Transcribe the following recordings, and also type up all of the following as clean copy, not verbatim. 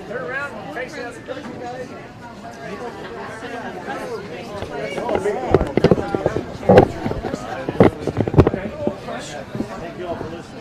Turn around and face out the country, guys. Thank you all for listening.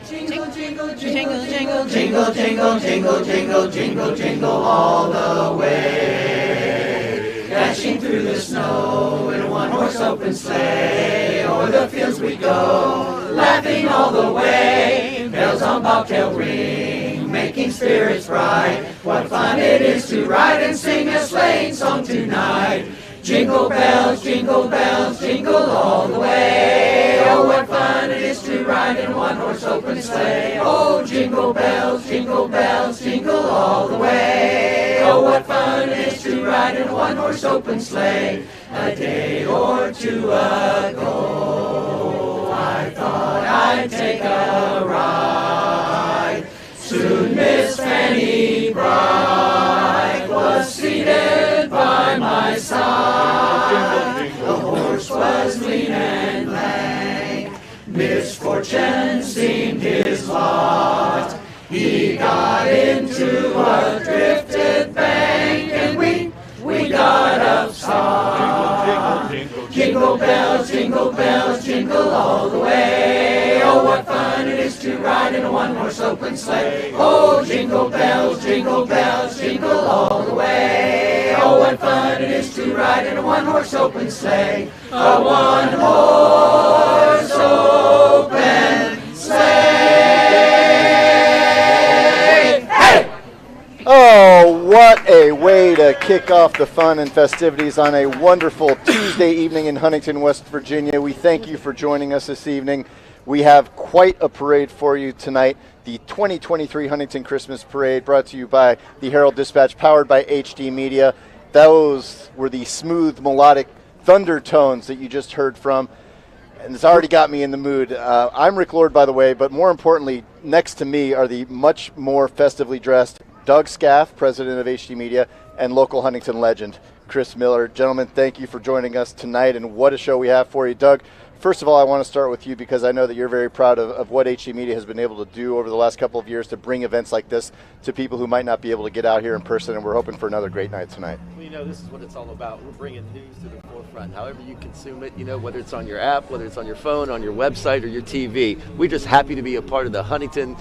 Jingle, jingle, jingle, jingle, jingle, jingle, jingle, jingle, jingle, jingle all the way. Dashing through the snow in a one-horse open sleigh, o'er the fields we go, laughing all the way. Bells on bobtail ring, making spirits bright. What fun it is to ride and sing a sleighing song tonight. Jingle bells, jingle all the way. Oh, what fun sleigh. Oh, jingle bells, jingle all the way. Oh, what fun it is to ride in a one-horse open sleigh. A day or two ago, I thought I'd take a ride. Soon Miss Fanny Bright was seated by my side. The horse was lean and lank. Misfortune seemed his lot. He got into a drifted bank, and we got upstart. Jingle bells, jingle all the way. Oh, what fun it is to ride in a one-horse open sleigh. Oh, jingle bells, jingle all the way. Oh, what fun it is to ride in a one-horse open sleigh. A one-horse open sleigh. Hey! Oh, what a way to kick off the fun and festivities on a wonderful Tuesday evening in Huntington, West Virginia. We thank you for joining us this evening. We have quite a parade for you tonight. The 2023 Huntington Christmas Parade, brought to you by the Herald-Dispatch, powered by HD Media. Those were the smooth, melodic thunder tones that you just heard from, and it's already got me in the mood. I'm Rick Lord, by the way, but more importantly, next to me are the much more festively dressed Doug Scaff, president of HD Media, and local Huntington legend, Chris Miller. Gentlemen, thank you for joining us tonight, and what a show we have for you. Doug, first of all, I want to start with you because I know that you're very proud of what HD Media has been able to do over the last couple of years to bring events like this to people who might not be able to get out here in person, and we're hoping for another great night tonight. Well, this is what it's all about. We're bringing news to the forefront, however you consume it, whether it's on your app, whether it's on your phone, on your website, or your TV. We're just happy to be a part of the Huntington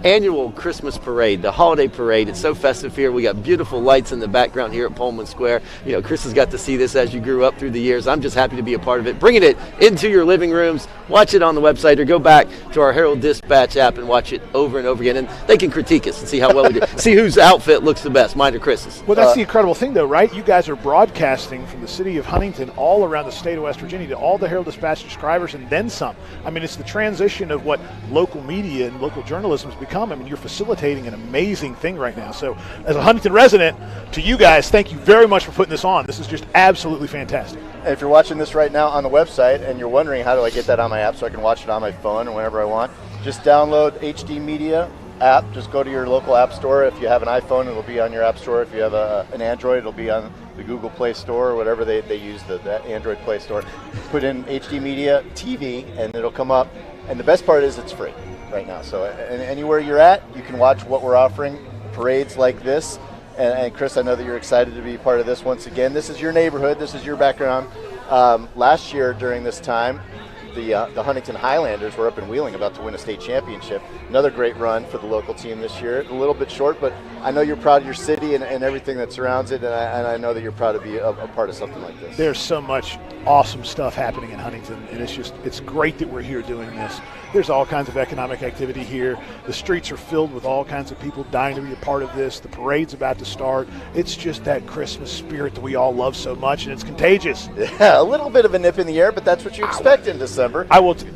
annual Christmas parade, the holiday parade. It's so festive here. We got beautiful lights in the background here at Pullman Square. Chris has got to see this as you grew up through the years. I'm just happy to be a part of it. Bringing it into your living rooms, watch it on the website, or go back to our Herald-Dispatch app and watch it over and over again. And they can critique us and see how well we do. See whose outfit looks the best, mine or Chris's. Well, that's the incredible thing, though, right? You guys are broadcasting from the city of Huntington all around the state of West Virginia to all the Herald-Dispatch subscribers and then some. I mean, it's the transition of what local media and local journalism has become. I mean, you're facilitating an amazing thing right now. So as a Huntington resident, to you guys, thank you very much for putting this on. This is just absolutely fantastic. And if you're watching this right now on the website and you're wondering how do I get that on my app so I can watch it on my phone or whenever I want, just download HD Media app. Just go to your local app store. If you have an iPhone, it'll be on your app store. If you have an Android, it'll be on the Google Play Store or whatever they use, the Android Play Store. Put in HD Media TV and it'll come up. And the best part is it's free right now. So anywhere you're at, you can watch what we're offering, parades like this. And Chris, I know that you're excited to be part of this once again. This is your neighborhood. This is your background. Last year during this time, the Huntington Highlanders were up in Wheeling about to win a state championship. Another great run for the local team this year. A little bit short, but I know you're proud of your city and everything that surrounds it, and I know that you're proud to be a part of something like this. There's so much awesome stuff happening in Huntington, and it's great that we're here doing this. There's all kinds of economic activity here. The streets are filled with all kinds of people dying to be a part of this. The parade's about to start. It's just that Christmas spirit that we all love so much, and it's contagious. Yeah, a little bit of a nip in the air, but that's what you expect in December.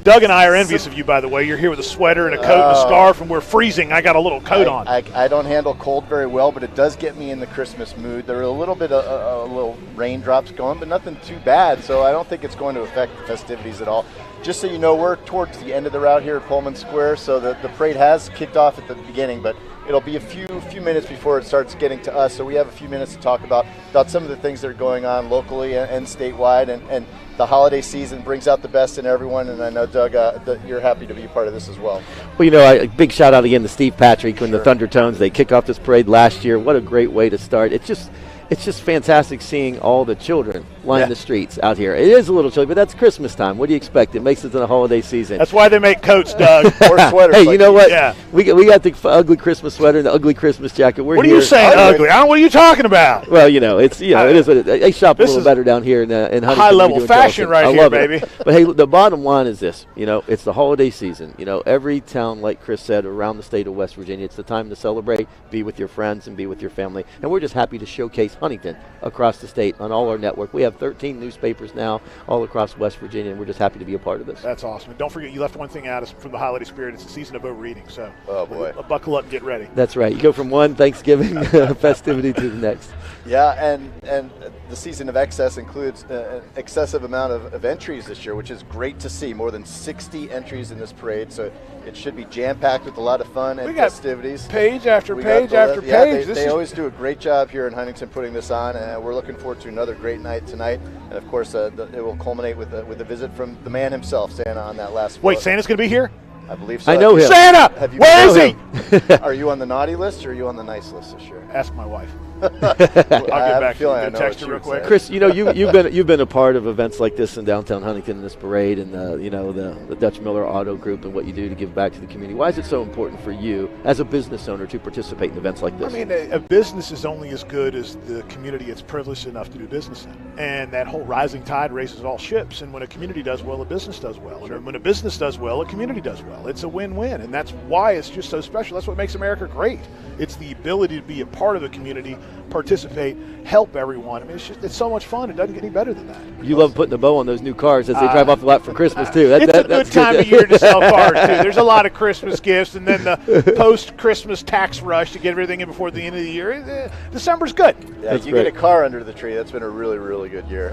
Doug and I are envious of you, by the way. You're here with a sweater and a coat and a scarf, and we're freezing. I got a little coat on. I don't handle cold very well, but it does get me in the Christmas mood. There are a little bit of little raindrops going, but nothing too bad, so I don't think it's going to affect the festivities at all. Just so you know, we're towards the end of the route here at Pullman Square, so the parade has kicked off at the beginning, but it'll be a few minutes before it starts getting to us, so we have a few minutes to talk about some of the things that are going on locally and statewide, and the holiday season brings out the best in everyone, and I know, Doug, that you're happy to be a part of this as well. Well, a big shout out again to Steve Patrick and the Thundertones. They kicked off this parade last year. What a great way to start. It's just fantastic seeing all the children line the streets out here. It is a little chilly, but that's Christmas time. What do you expect? It makes it to the holiday season. That's why they make coats, Doug. Or sweaters. Hey, like you know what? Yeah. We got the ugly Christmas sweater and the ugly Christmas jacket. What are you saying, ugly? What are you talking about? Well, it is what it is. They shop a little better down here in Huntington. High-level fashion right here, baby. But hey, the bottom line is this. It's the holiday season. Every town, like Chris said, around the state of West Virginia, it's the time to celebrate, be with your friends, and be with your family. And we're just happy to showcase Huntington across the state on all our network. We have 13 newspapers now all across West Virginia, and we're just happy to be a part of this. That's awesome. And don't forget, you left one thing out from the holiday spirit. It's the season of overeating. So Oh, boy. Buckle up and get ready. That's right. You go from one Thanksgiving festivity to the next. Yeah, and the season of excess includes an excessive amount of entries this year, which is great to see. More than 60 entries in this parade, so it should be jam-packed with a lot of fun and We got festivities. Page after We page got after yeah, page. They always do a great job here in Huntington putting this on, and we're looking forward to another great night tonight. And of course, it will culminate with a visit from the man himself, Santa, on that last float. Wait, Santa's going to be here? I believe so. I know him. Santa! Have you Where is been- he? Are you on the naughty list or are you on the nice list this year? Ask my wife. I I'll get have a back to you. feeling I Gonna know text what her real you would quick. say. Chris, you've been a part of events like this in downtown Huntington, in this parade, and the Dutch Miller Auto Group and what you do to give back to the community. Why is it so important for you as a business owner to participate in events like this? I mean, a business is only as good as the community it's privileged enough to do business in. And that whole rising tide raises all ships. And when a community does well, a business does well. And when a business does well, a community does well. It's a win-win. And that's why it's just so special. That's what makes America great. It's the ability to be a part of the community, participate, help everyone. I mean, it's so much fun. It doesn't get any better than that. You love putting a bow on those new cars as they drive off the lot for Christmas, too. It's a good time of year to sell cars, too. There's a lot of Christmas gifts, and then the post-Christmas tax rush to get everything in before the end of the year. December's good. Yeah, That's you great. get a car under the tree. That's been a really, really good year.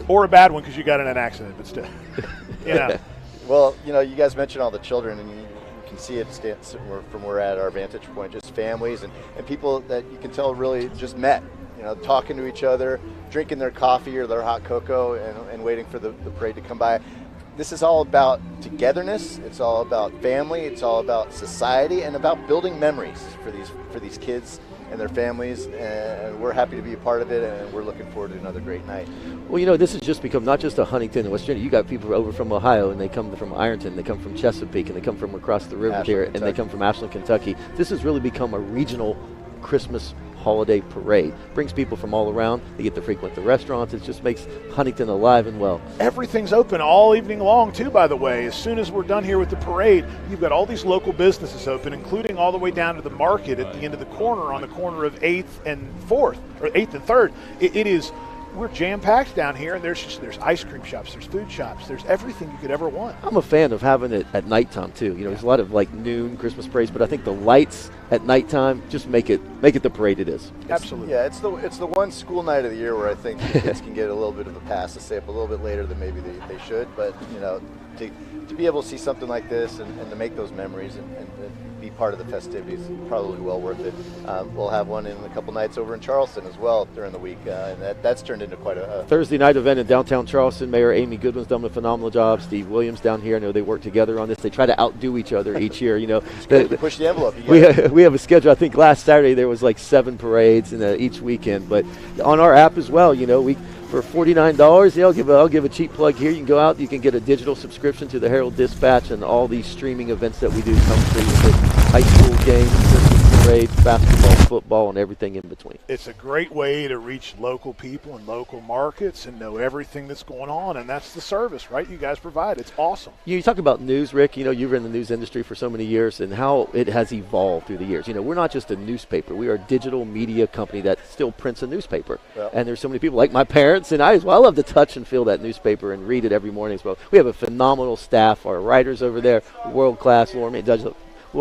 Or a bad one because you got in an accident, but still. Well, you guys mentioned all the children, and you can see it from where we're at our vantage point, just families and people that you can tell really just met, talking to each other, drinking their coffee or their hot cocoa and waiting for the parade to come by. This is all about togetherness. It's all about family. It's all about society and about building memories for these kids and their families, and we're happy to be a part of it, and we're looking forward to another great night. Well, this has just become not just a Huntington and West Virginia. You got people over from Ohio, and they come from Ironton, they come from Chesapeake, and they come from across the river Ashland, here, Kentucky. and they come from Ashland, Kentucky. This has really become a regional Christmas holiday parade. Brings people from all around. They get to frequent the restaurants. It just makes Huntington alive and well. Everything's open all evening long, too, by the way. As soon as we're done here with the parade, you've got all these local businesses open, including all the way down to the market at the end of the corner on the corner of 8th and 4th, or 8th and 3rd. It is, we're jam-packed down here, and there's ice cream shops, there's food shops, there's everything you could ever want. I'm a fan of having it at nighttime too. There's a lot of noon Christmas parades, but I think the lights at nighttime just make it the parade it is. Absolutely. Yeah, it's the one school night of the year where I think the kids can get a little bit of a pass to stay up a little bit later than maybe they should. But to be able to see something like this and to make those memories and be part of the festivities is probably well worth it. We'll have one in a couple nights over in Charleston as well during the week, and that's turned into quite a Thursday night event in downtown Charleston. Mayor Amy Goodwin's done a phenomenal job. Steve Williams down here, I know they work together on this. They try to outdo each other each year. push the envelope. We have a schedule. I think last Saturday there was 7 parades each weekend, but on our app as well. For $49, I'll give a cheap plug here. You can go out, you can get a digital subscription to the Herald Dispatch and all these streaming events that we do come through with high school games, Christmas parades, basketball, football, and everything in between. It's a great way to reach local people and local markets and know everything that's going on, and that's the service, right, you guys provide. It's awesome. You talk about news, Rick. You've been in the news industry for so many years and how it has evolved through the years. We're not just a newspaper. We are a digital media company that still prints a newspaper. Yep. And there's so many people, like my parents and I as well. I love to touch and feel that newspaper and read it every morning as well. We have a phenomenal staff. Our writers over there, world-class. Lauren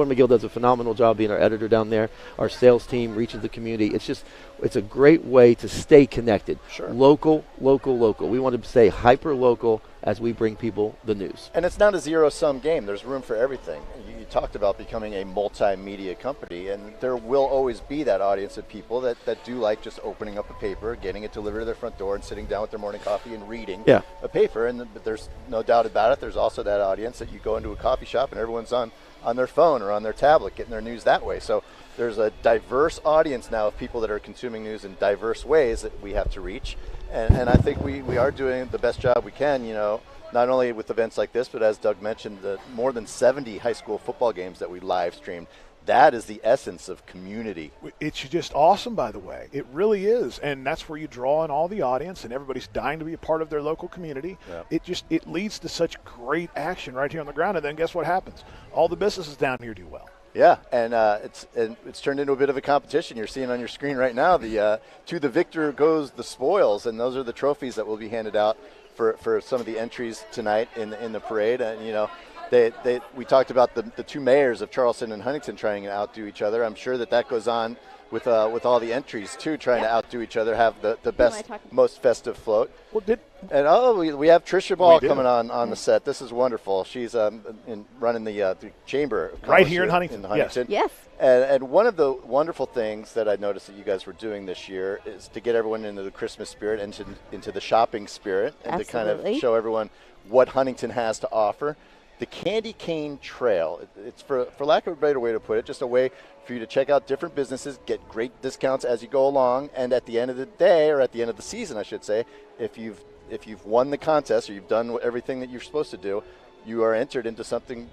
McGill does a phenomenal job being our editor down there. Our sales team reaches the community. It's a great way to stay connected. Sure. Local. We want to stay hyper-local as we bring people the news. And it's not a zero-sum game. There's room for everything. You talked about becoming a multimedia company, and there will always be that audience of people that do like just opening up a paper, getting it delivered to their front door, and sitting down with their morning coffee and reading a paper. But there's no doubt about it. There's also that audience that you go into a coffee shop and everyone's on their phone or on their tablet getting their news that way. So there's a diverse audience now of people that are consuming news in diverse ways that we have to reach. And I think we are doing the best job we can, not only with events like this, but as Doug mentioned, the more than 70 high school football games that we live streamed. That is the essence of community. It's just awesome, by the way. It really is. And that's where you draw in all the audience, and everybody's dying to be a part of their local community. Yeah. It leads to such great action right here on the ground. And then guess what happens? All the businesses down here do well. Yeah, and it's turned into a bit of a competition. You're seeing on your screen right now to the victor goes the spoils, and those are the trophies that will be handed out for some of the entries tonight in the parade. And we talked about the two mayors of Charleston and Huntington trying to outdo each other. I'm sure that goes on with all the entries too, trying to outdo each other, have the best, most festive float. We have Trisha Ball coming on the set. This is wonderful. She's running the chamber right here in Huntington. Yes. And one of the wonderful things that I noticed that you guys were doing this year is to get everyone into the Christmas spirit and into the shopping spirit, and to kind of show everyone what Huntington has to offer. The Candy Cane Trail, it's for lack of a better way to put it, just a way for you to check out different businesses, get great discounts as you go along, and at the end of the day, or at the end of the season, I should say, if you've won the contest or you've done everything that you're supposed to do, you are entered into something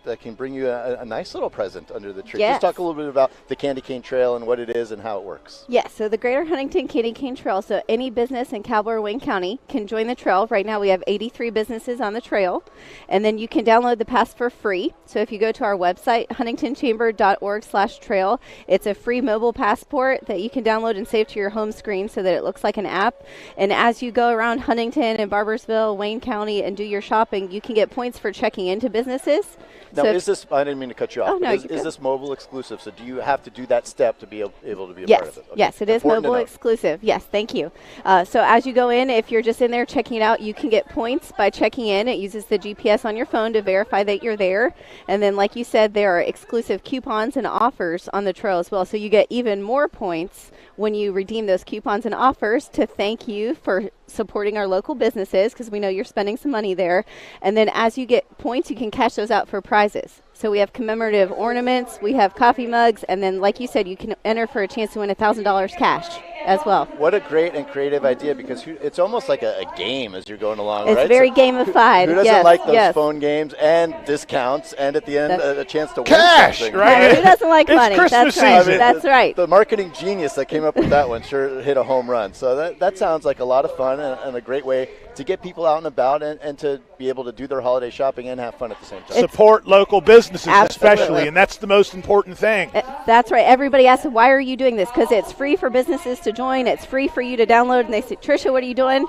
that can bring you a nice little present under the tree. Yes. Just talk a little bit about the Candy Cane Trail and what it is and how it works. Yes, so the Greater Huntington Candy Cane Trail, so any business in Cowboy or Wayne County can join the trail. Right now we have 83 businesses on the trail, and then you can download the pass for free. So if you go to our website, huntingtonchamber.org/trail, it's a free mobile passport that you can download and save to your home screen so that it looks like an app. And as you go around Huntington and Barbersville, Wayne County, and do your shopping, you can get points for checking into businesses. Now, I didn't mean to cut you off. Oh, no, is this mobile exclusive? So do you have to do that step to be able to be a part of it? Okay. Yes, it is mobile exclusive. Yes, thank you. So as you go in, if you're just in there checking it out, you can get points by checking in. It uses the GPS on your phone to verify that you're there. And then, like you said, there are exclusive coupons and offers on the trail as well. So you get even more points when you redeem those coupons and offers to thank you for supporting our local businesses, because we know you're spending some money there. And then as you get points, you can cash those out for prizes. So we have commemorative ornaments, we have coffee mugs, and then, like you said, you can enter for a chance to win $1,000 cash as well. What a great and creative idea, because it's almost like a game as you're going along, right? It's very gamified. Who doesn't like those phone games and discounts and at the end a chance to win cash, something? Right? Who doesn't like money? Christmas That's right. season. That's right. The marketing genius that came up with that one sure hit a home run. So that sounds like a lot of fun and a great way to get people out and about and to be able to do their holiday shopping and have fun at the same time. Support local businesses, Absolutely. especially, and that's the most important thing. That's right. Everybody asks, why are you doing this? Because it's free for businesses to join. It's free for you to download. And they say, Tricia, what are you doing?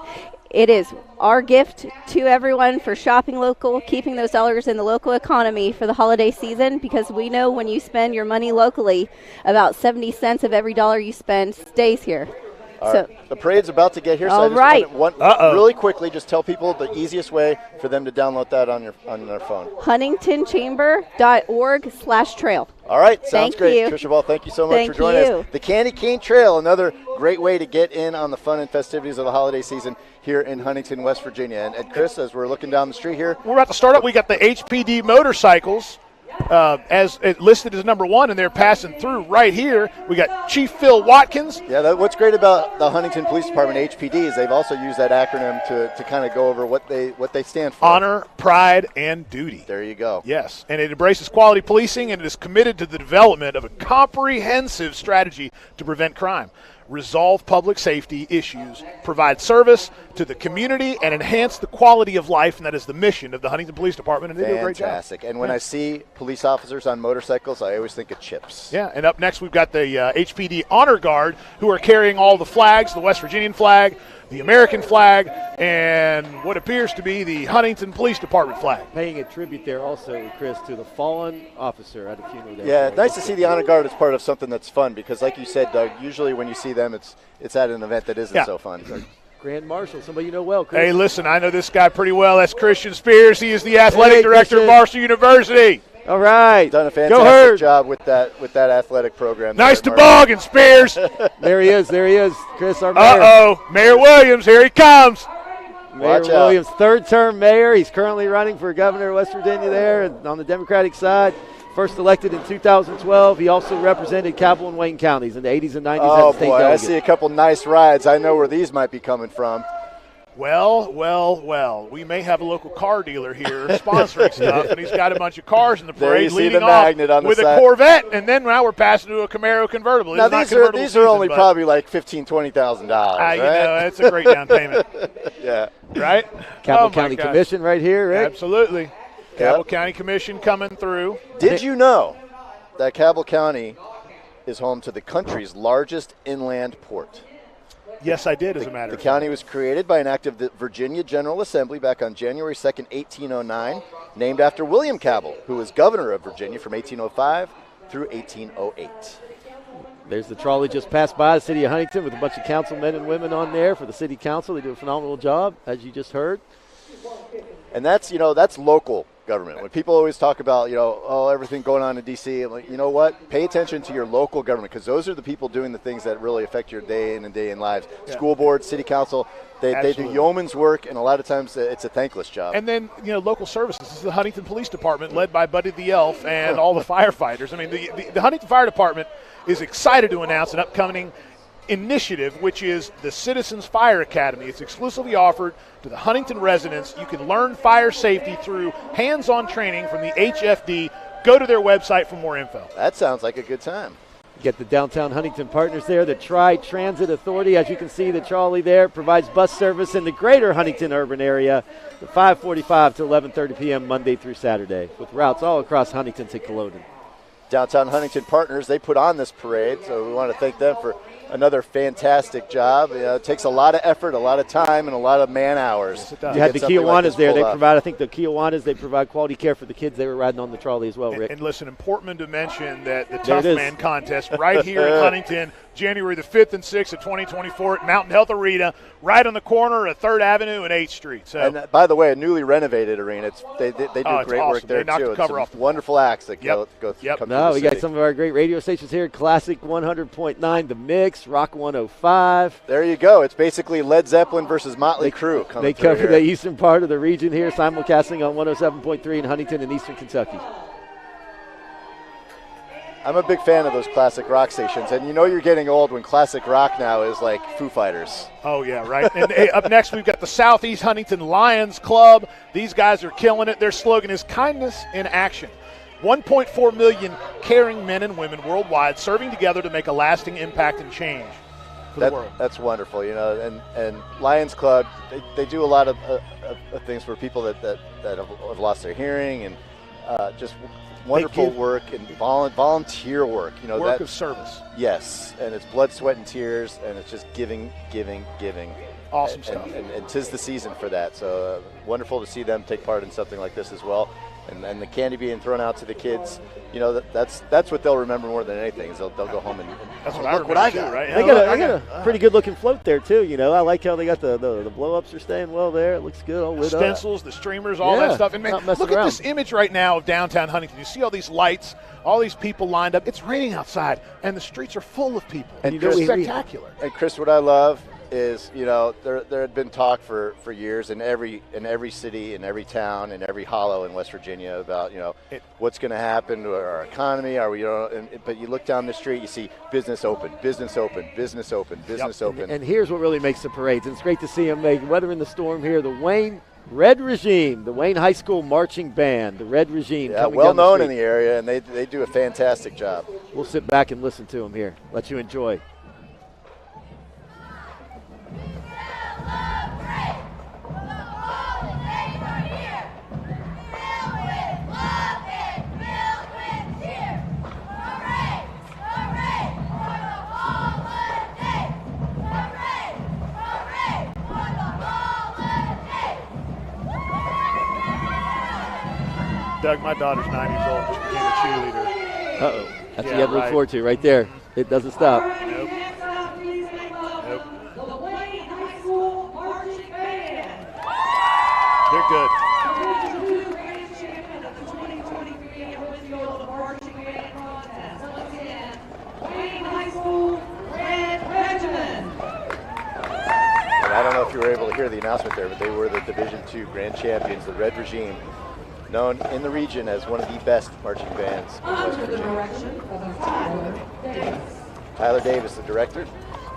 It is our gift to everyone for shopping local, keeping those dollars in the local economy for the holiday season, because we know when you spend your money locally, about 70 cents of every dollar you spend stays here. So the parade's about to get here, so I just want really quickly, just tell people the easiest way for them to download that on their phone. huntingtonchamber.org/trail. All right, sounds great. You. Trisha Ball, thank you so much for joining us. The Candy Cane Trail, another great way to get in on the fun and festivities of the holiday season here in Huntington, West Virginia. And Chris, as we're looking down the street here, we're about to start up. We got the HPD motorcycles. As it listed as number one, and they're passing through right here. We got Chief Phil Watkins. Yeah, what's great about the Huntington Police Department, HPD, is they've also used that acronym to kind of go over what they stand for. Honor, pride, and duty. There you go. Yes, and it embraces quality policing, and it is committed to the development of a comprehensive strategy to prevent crime, resolve public safety issues, provide service to the community, and enhance the quality of life, and that is the mission of the Huntington Police Department, and they do a great job. Fantastic. And when I see police officers on motorcycles, I always think of chips. Yeah, and up next we've got the HPD Honor Guard, who are carrying all the flags, the West Virginian flag, the American flag, and what appears to be the Huntington Police Department flag. Paying a tribute there also, Chris, to the fallen officer at a funeral there. Yeah, nice to see the Honor Guard as part of something that's fun, because like you said, Doug, usually when you see them, it's at an event that isn't so fun. Grand Marshal, somebody you know well, Chris. Hey, listen, I know this guy pretty well. That's Christian Spears. He is the athletic director of Marshall University. All right. Done a fantastic job with that athletic program. Nice toboggan, Spears. There he is, Chris, our mayor. Uh-oh, Mayor Williams, here he comes. Mayor Williams, third-term mayor. He's currently running for governor of West Virginia there on the Democratic side. First elected in 2012. He also represented Cabell and Wayne counties in the 80s and 90s as a state delegate. I see a couple nice rides. I know where these might be coming from. Well, we may have a local car dealer here sponsoring stuff, and he's got a bunch of cars in the parade the leading off with a Corvette, and then now we're passing to a Camaro convertible. Now, these are only probably like $15,000, $20,000, right? You know, it's a great down payment. Yeah. Right? Cabell County Commission right here, right? Absolutely. Cabell County Commission coming through. Did you know that Cabell County is home to the country's largest inland port. Yes, I did, as a matter The of county was created by an act of the Virginia General Assembly back on January 2nd, 1809, named after William Cabell, who was governor of Virginia from 1805 through 1808. There's the trolley just passed by the city of Huntington with a bunch of councilmen and women on there for the city council. They do a phenomenal job, as you just heard. And that's local government. When people always talk about, everything going on in D.C., I'm like, you know what? Pay attention to your local government, because those are the people doing the things that really affect your day in and day in lives. Yeah. School board, city council, they do yeoman's work, and a lot of times it's a thankless job. And then, local services. This is the Huntington Police Department, led by Buddy the Elf and all the firefighters. I mean, the Huntington Fire Department is excited to announce an upcoming initiative, which is the Citizens Fire Academy. It's exclusively offered to the Huntington residents. You can learn fire safety through hands-on training from the HFD. Go to their website for more info. That sounds like a good time. Get the downtown Huntington partners there. The Tri-Transit Authority, as you can see, the trolley there provides bus service in the greater Huntington urban area, the 5:45 to 11:30 p.m. Monday through Saturday, with routes all across Huntington to Culloden. Downtown Huntington partners, they put on this parade, so we want to thank them for another fantastic job. It takes a lot of effort, a lot of time, and a lot of man hours. Yes, it does. You had the Kiwanis there. They off. provide, I think the Kiwanis, they provide quality care for the kids. They were riding on the trolley as well, Rick. And listen, important to mention that the Tough Man contest right here in Huntington, January the 5th and 6th of 2024 at Mountain Health Arena, right on the corner of 3rd Avenue and 8th Street. So, and by the way, a newly renovated arena. They do great awesome. work there, they knocked too. the cover It's off. wonderful acts that come through No, the we city. got some of our great radio stations here. Classic 100.9, The Mix, Rock 105. There you go. It's basically Led Zeppelin versus Motley Crue. They cover the eastern part of the region here, simulcasting on 107.3 in Huntington and eastern Kentucky. I'm a big fan of those classic rock stations, and you're getting old when classic rock now is like Foo Fighters. Oh, yeah, right. And up next, we've got the Southeast Huntington Lions Club. These guys are killing it. Their slogan is kindness in action. 1.4 million caring men and women worldwide serving together to make a lasting impact and change for the world. That's wonderful, and Lions Club, they do a lot of things for people that have lost their hearing, and just wonderful work and volunteer work. Work of service. Yes, and it's blood, sweat, and tears, and it's just giving. Awesome stuff. And 'tis the season for that. So wonderful to see them take part in something like this as well. And the candy being thrown out to the kids, that's what they'll remember more than anything. Is they'll go home and that's what look I remember what I too, got. right? They got a pretty good looking float there too. I like how they got the blow-ups are staying well there. It looks good. All lit up. Stencils, the streamers, all that stuff. And man, look at this image right now of downtown Huntington. You see all these lights, all these people lined up. It's raining outside, and the streets are full of people. And it's spectacular. And Chris, what I love is there had been talk for years in every city, in every town, in every hollow in West Virginia about what's going to happen to our economy. Are we but you look down the street, you see business open, business open, business open, business open. And here's what really makes the parades. And it's great to see them make weathering the storm here. The Wayne Red Regime, the Wayne High School Marching Band, the Red Regime. Yeah, well known in the area, and they do a fantastic job. We'll sit back and listen to them here. Let you enjoy. Doug, my daughter's 9 years old, just became a cheerleader. Uh-oh. That's what you have to look forward to right there. It doesn't stop. Nope. They're good. And I don't know if you were able to hear the announcement there, but they were the Division II Grand Champions, the Red Regime, known in the region as one of the best marching bands in West Virginia. Tyler Davis, the director.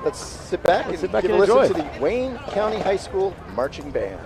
Let's sit back and give a listen to the Wayne County High School Marching Band.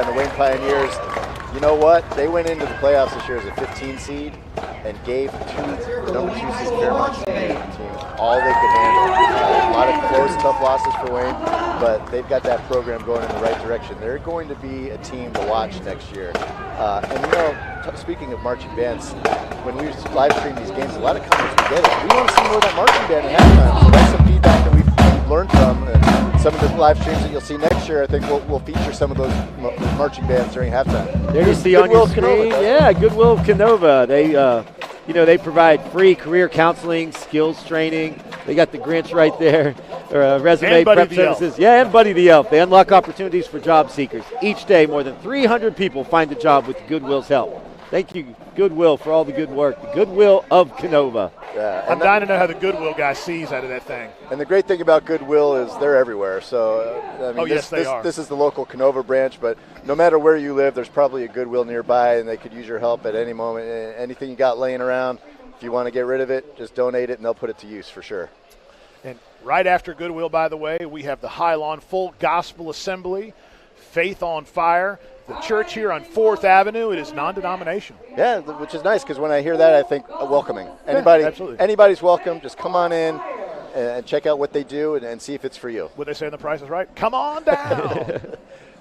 on the Wayne Pioneers. You know what? They went into the playoffs this year as a 15 seed and gave the number 2 seed Fairmont team all they could handle. A lot of close, tough losses for Wayne, but they've got that program going in the right direction. They're going to be a team to watch next year. And speaking of marching bands, when we live stream these games, a lot of comments we get it. We want to see more of that marching band at halftime. So that's some feedback that we've learned from. And some of the live streams that you'll see next year, I think we'll feature some of those marching bands during halftime. There you see on your screen, Goodwill of Canova. They provide free career counseling, skills training. They got the Grinch right there, resume prep services. Yeah, and Buddy the Elf. They unlock opportunities for job seekers. Each day, more than 300 people find a job with Goodwill's help. Thank you, Goodwill, for all the good work. The Goodwill of Canova. Yeah, I'm dying to know how the Goodwill guy sees out of that thing. And the great thing about Goodwill is they're everywhere. So, they are. This is the local Canova branch, but no matter where you live, there's probably a Goodwill nearby, and they could use your help at any moment. Anything you got laying around, if you want to get rid of it, just donate it, and they'll put it to use for sure. And right after Goodwill, by the way, we have the High Lawn Full Gospel Assembly, Faith on Fire. The church here on 4th Avenue, it is non-denominational. Yeah, which is nice because when I hear that, I think welcoming. Anybody's welcome. Just come on in and check out what they do and see if it's for you. What they say on The Price is Right? Come on down.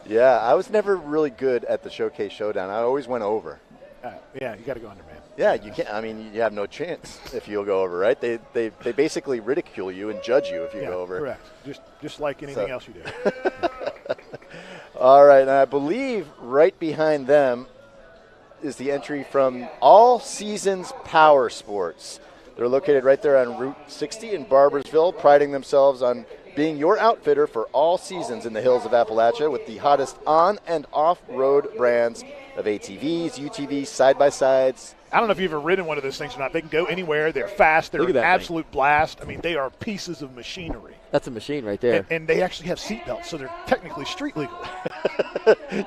Yeah, I was never really good at the Showcase Showdown. I always went over. You got to go under, man. Yeah, you can't. I mean, you have no chance if you'll go over, right? They basically ridicule you and judge you if you go over. Correct. Just like anything else you do. All right, and I believe right behind them is the entry from All Seasons Power Sports. They're located right there on Route 60 in Barboursville, priding themselves on being your outfitter for all seasons in the hills of Appalachia with the hottest on- and off-road brands of ATVs, UTVs, side-by-sides. I don't know if you've ever ridden one of those things or not. They can go anywhere. They're fast. They're an absolute blast. I mean, they are pieces of machinery. That's a machine right there. And they actually have seat belts, so they're technically street legal.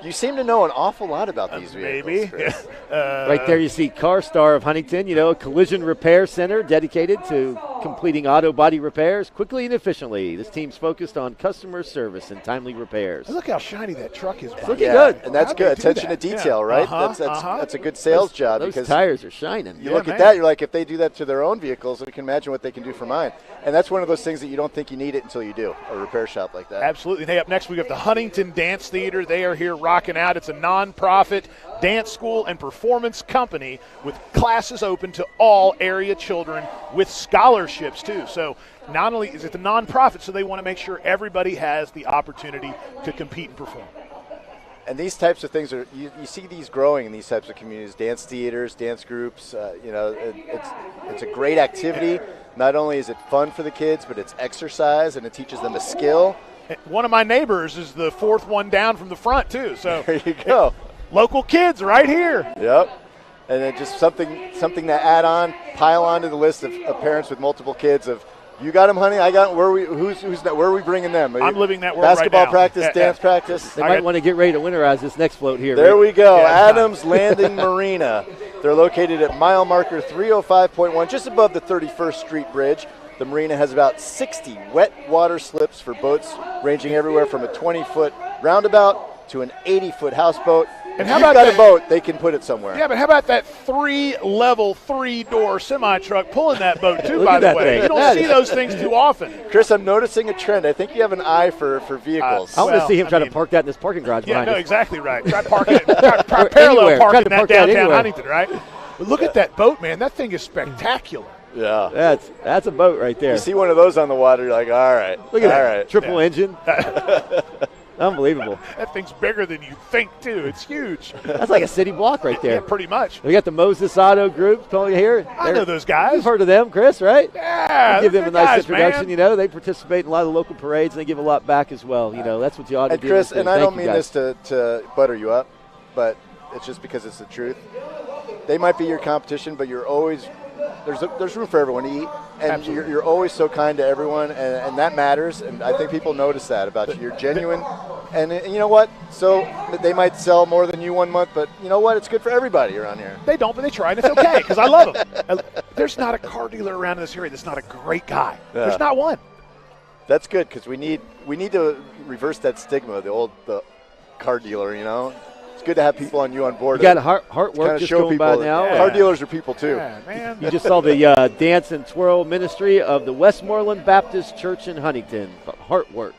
You seem to know an awful lot about these vehicles. Maybe. Right there you see Car Star of Huntington, a collision repair center dedicated to completing auto body repairs quickly and efficiently. This team's focused on customer service and timely repairs. Look how shiny that truck is. It's looking good. And that's good. Attention to detail, right? That's a good sales job. Those because tires are shining. You look at that, you're like, if they do that to their own vehicles, we can imagine what they can do for mine. And that's one of those things that you don't think you need it until you do, a repair shop like that. Absolutely. Hey, up next we have the Huntington Dance Theater. They are here rocking out. It's a non-profit dance school and performance company with classes open to all area children with scholarships too. So not only is it the non-profit, so they want to make sure everybody has the opportunity to compete and perform. And these types of things you see these growing in these types of communities, dance theaters, dance groups. It's a great activity. Not only is it fun for the kids, but it's exercise and it teaches them a skill. One of my neighbors is the fourth one down from the front too. So there you go. Local kids right here. Yep. And then just something to pile on to the list of parents with multiple kids of, you got them, honey. I got them. Where are we bringing them? I'm living that world Basketball right now. practice, dance practice. They might want to get ready to winterize this next float here. There we go. Yeah, Adams Landing Marina. They're located at mile marker 305.1, just above the 31st Street Bridge. The marina has about 60 wet water slips for boats ranging everywhere from a 20-foot roundabout to an 80-foot houseboat. And how about a boat, they can put it somewhere. Yeah, but how about that 3-level, 3-door semi-truck pulling that boat, too, by the way? Thing. You don't see those things too often. Chris, I'm noticing a trend. I think you have an eye for vehicles. I want to see him try to park that in this parking garage behind us. Exactly right. Try parking it. Try parallel parking that downtown Huntington, right? But look at that boat, man. That thing is spectacular. Yeah. That's a boat right there. You see one of those on the water, you're like, all right. Look at that. Triple engine. Unbelievable. That thing's bigger than you think, too. It's huge. That's like a city block right there. Yeah, pretty much. We got the Moses Auto Group here. I know those guys. You've heard of them, Chris, right? Yeah. Give them a nice introduction. Man. They participate in a lot of local parades, and they give a lot back as well. That's what you ought to do. And Chris, and I don't mean this to butter you up, but it's just because it's the truth. They might be your competition, but you're always there's room for everyone to eat, and you're always so kind to everyone, and that matters. And I think people notice that about you. You're genuine, and you know what? So they might sell more than you one month, but you know what? It's good for everybody around here. They don't, but they try, and it's okay because I love them. There's not a car dealer around in this area that's not a great guy. Yeah. There's not one. That's good because we need to reverse that stigma. The car dealer, you know. It's good to have people on board. You got heart work just going by now. Car dealers are people too. Yeah, man. You just saw the dance and twirl ministry of the Westmoreland Baptist Church in Huntington. Heart work.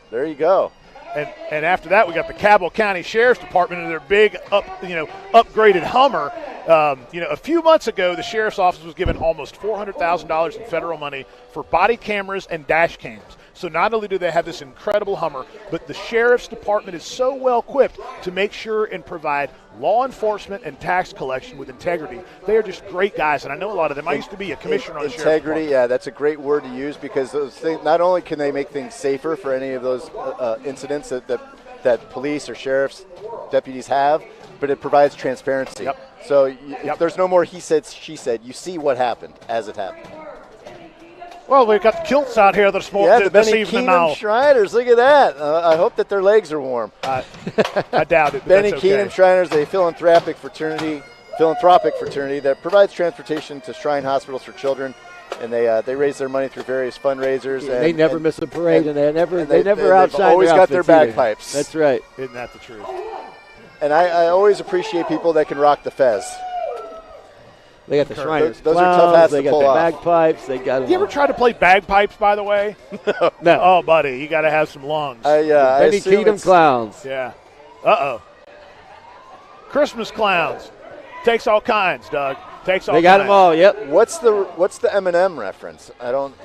There you go. And after that, we got the Cabell County Sheriff's Department and their big upgraded Hummer. A few months ago, the Sheriff's Office was given almost $400,000 in federal money for body cameras and dash cams. So not only do they have this incredible Hummer, but the Sheriff's Department is so well equipped to make sure and provide law enforcement and tax collection with integrity. They are just great guys, and I know a lot of them. I used to be a commissioner on the Sheriff's Department. Integrity, yeah, that's a great word to use, because those things, not only can they make things safer for any of those incidents that police or sheriff's deputies have, but it provides transparency. Yep. So if there's no more he said, she said, you see what happened as it happened. Well, we've got the kilts out here this morning. Yeah, the Benny Keenum Shriners. Look at that. I hope that their legs are warm. I doubt it. Benny Keenum Shriners, a philanthropic fraternity that provides transportation to Shrine Hospitals for children, and they raise their money through various fundraisers. Yeah, they never miss a parade, and they never outshine. They've always got their bagpipes. That's right. Isn't that the truth? And I always appreciate people that can rock the fez. They got the Shriners those clowns, are tough hats they to got pull the off. bagpipes. They got. You ever try to play bagpipes, by the way? No. Oh, buddy, you got to have some lungs. Benny Keenum clowns. Yeah. Christmas clowns. Takes all kinds, Doug. Takes all kinds. They got them all. Yep. What's the M&M reference? I don't.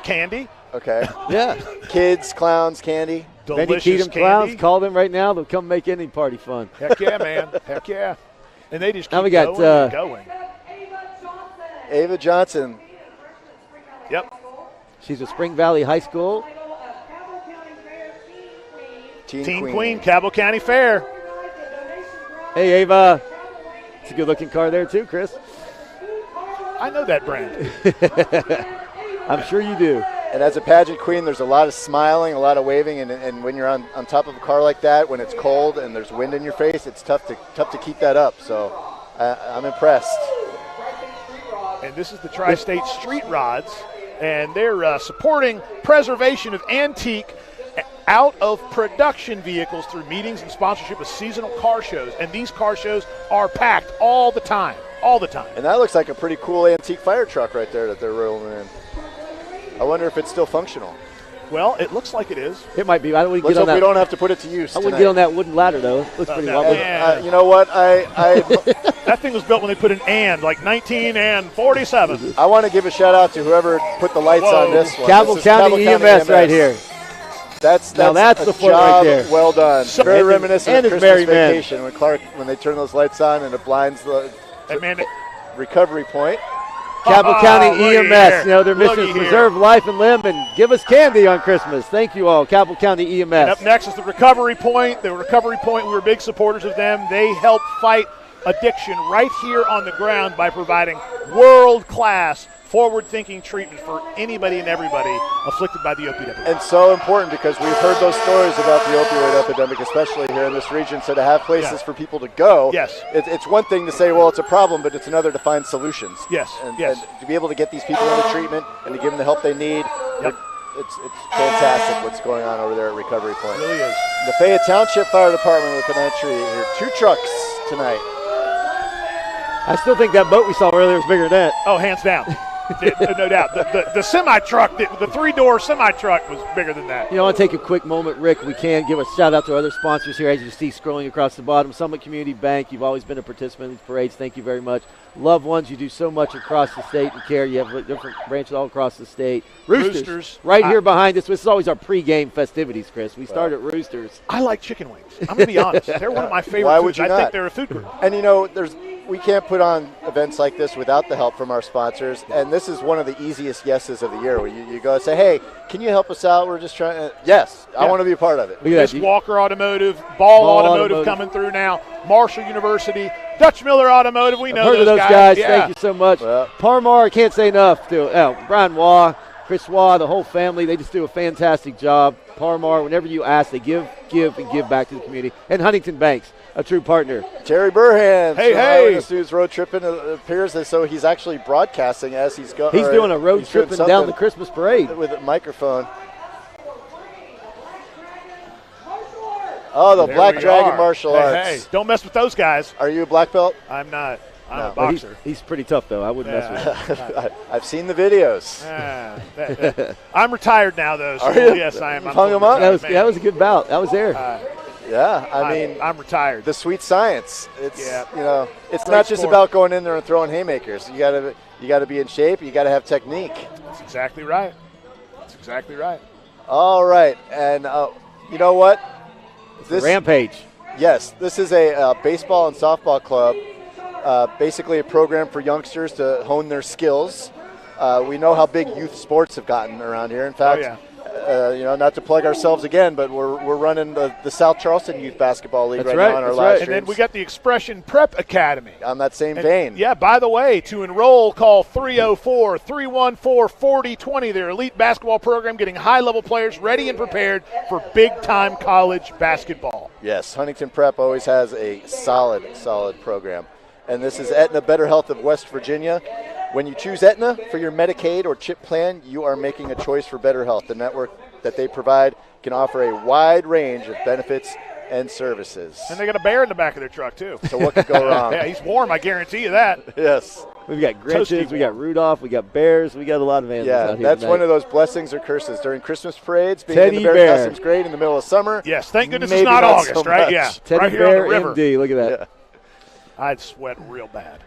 Candy. Okay. Yeah. Kids, clowns, candy. Benny Delicious Keenum candy. clowns. Call them right now. They'll come make any party fun. Heck yeah, man. Heck yeah. And they just keep Now we got, going and going. Ava Johnson. Yep. She's a Spring Valley High School. Teen Queen, Cabell County Fair. Hey, Ava. It's a good-looking car there, too, Chris. I know that brand. I'm sure you do. And as a pageant queen, there's a lot of smiling, a lot of waving, and when you're on top of a car like that, when it's cold and there's wind in your face, it's tough to keep that up. So I'm impressed. And this is the Tri-State Street Rods, and they're supporting preservation of antique out-of-production vehicles through meetings and sponsorship of seasonal car shows. And these car shows are packed all the time, And that looks like a pretty cool antique fire truck right there that they're rolling in. I wonder if it's still functional. Well, it looks like it is. It might be. I wouldn't Let's get on hope that. we don't have to put it to use I wouldn't tonight. get on that wooden ladder, though. It looks pretty wobbly. You know what? That thing was built when they put an like 19 and 47. I want to give a shout out to whoever put the lights on this one. Cabell This is County EMS right here. That's the foot job right there. well done. Very reminiscent and of his Christmas merry Vacation when they turn those lights on and it blinds the recovery point. Cabell County looky EMS, here. their mission is Looky preserve life and limb and give us candy on Christmas. Thank you all, Cabell County EMS. And up next is the Recovery Point. The Recovery Point, we were big supporters of them. They help fight addiction right here on the ground by providing world-class, forward-thinking treatment for anybody and everybody afflicted by the opioid epidemic. And so important because we've heard those stories about the opioid epidemic, especially here in this region. So to have places for people to go, it's one thing to say, well, it's a problem, but it's another to find solutions. Yes, and to be able to get these people into treatment and to give them the help they need, it's fantastic what's going on over there at Recovery Point. It really is. The Fayette Township Fire Department with an entry here. 2 trucks tonight. I still think that boat we saw earlier was bigger than that. Oh, hands down. No doubt. The semi-truck, the 3-door semi-truck was bigger than that. I want to take a quick moment, Rick. We can give a shout-out to other sponsors here, as you see scrolling across the bottom. Summit Community Bank, you've always been a participant in these parades. Thank you very much. Loved Ones, you do so much across the state and care. You have different branches all across the state. Roosters. Right here behind us. This is always our pregame festivities, Chris. We start at Roosters. I like chicken wings. I'm going to be honest. They're one of my favorite Why foods. would you I not? think they're a food group. And, we can't put on events like this without the help from our sponsors. And this is one of the easiest yeses of the year where you go and say, hey, can you help us out? We're just trying to. Yes, I want to be a part of it. This Walker Automotive, Ball Automotive coming through now, Marshall University, Dutch Miller Automotive. We know I've heard of those guys. Yeah. Thank you so much. Well, Parmar, I can't say enough to Brian Waugh, Chris Waugh, the whole family. They just do a fantastic job. Parmar, whenever you ask, they give, and give back to the community. And Huntington Banks, a true partner. Terry Burhan. Hey. Eyewitness News road tripping. It appears as though he's actually broadcasting as he's going. He's doing a road tripping down the Christmas parade with a microphone. Oh, the There Black we Dragon are. martial Hey, arts. hey, don't mess with those guys. Are you a black belt? I'm not. I'm No. a But boxer. he's pretty tough, though. I wouldn't mess with him. I've seen the videos. I'm retired now, though. So Are you? yes, I am. I'm Hung him fully up? retired, That was a good bout. I was there. Yeah, I mean, I'm retired. the sweet science. It's Yeah. it's Great not just sport. about going in there and throwing haymakers. You gotta be in shape. You gotta have technique. That's exactly right. That's exactly right. All right, and you know what? This Rampage. Yes, this is a baseball and softball club. Basically, a program for youngsters to hone their skills. We know how big youth sports have gotten around here. In fact, not to plug ourselves again, but we're running the South Charleston Youth Basketball League That's right right, now on our that's live right. And streams. then we got the Expression Prep Academy. On that same And, vein. yeah, by the way, to enroll, call 304-314-4020. Their elite basketball program getting high-level players ready and prepared for big-time college basketball. Yes, Huntington Prep always has a solid program. And this is Aetna Better Health of West Virginia. When you choose Aetna for your Medicaid or CHIP plan, you are making a choice for better health. The network that they provide can offer a wide range of benefits and services. And they got a bear in the back of their truck, too. So what could go wrong? Yeah, he's warm, I guarantee you that. Yes. We've got Toasty Grinches, we got Rudolph, we got bears, we got a lot of animals Yeah, out here that's tonight. one of those blessings or curses. During Christmas parades, being Teddy in the bear bear. costume's great in the middle of summer. Yes, thank goodness Maybe it's not not August, so right? much. Yeah, Teddy right here bear on the river. MD, look at that. Yeah. I'd sweat real bad.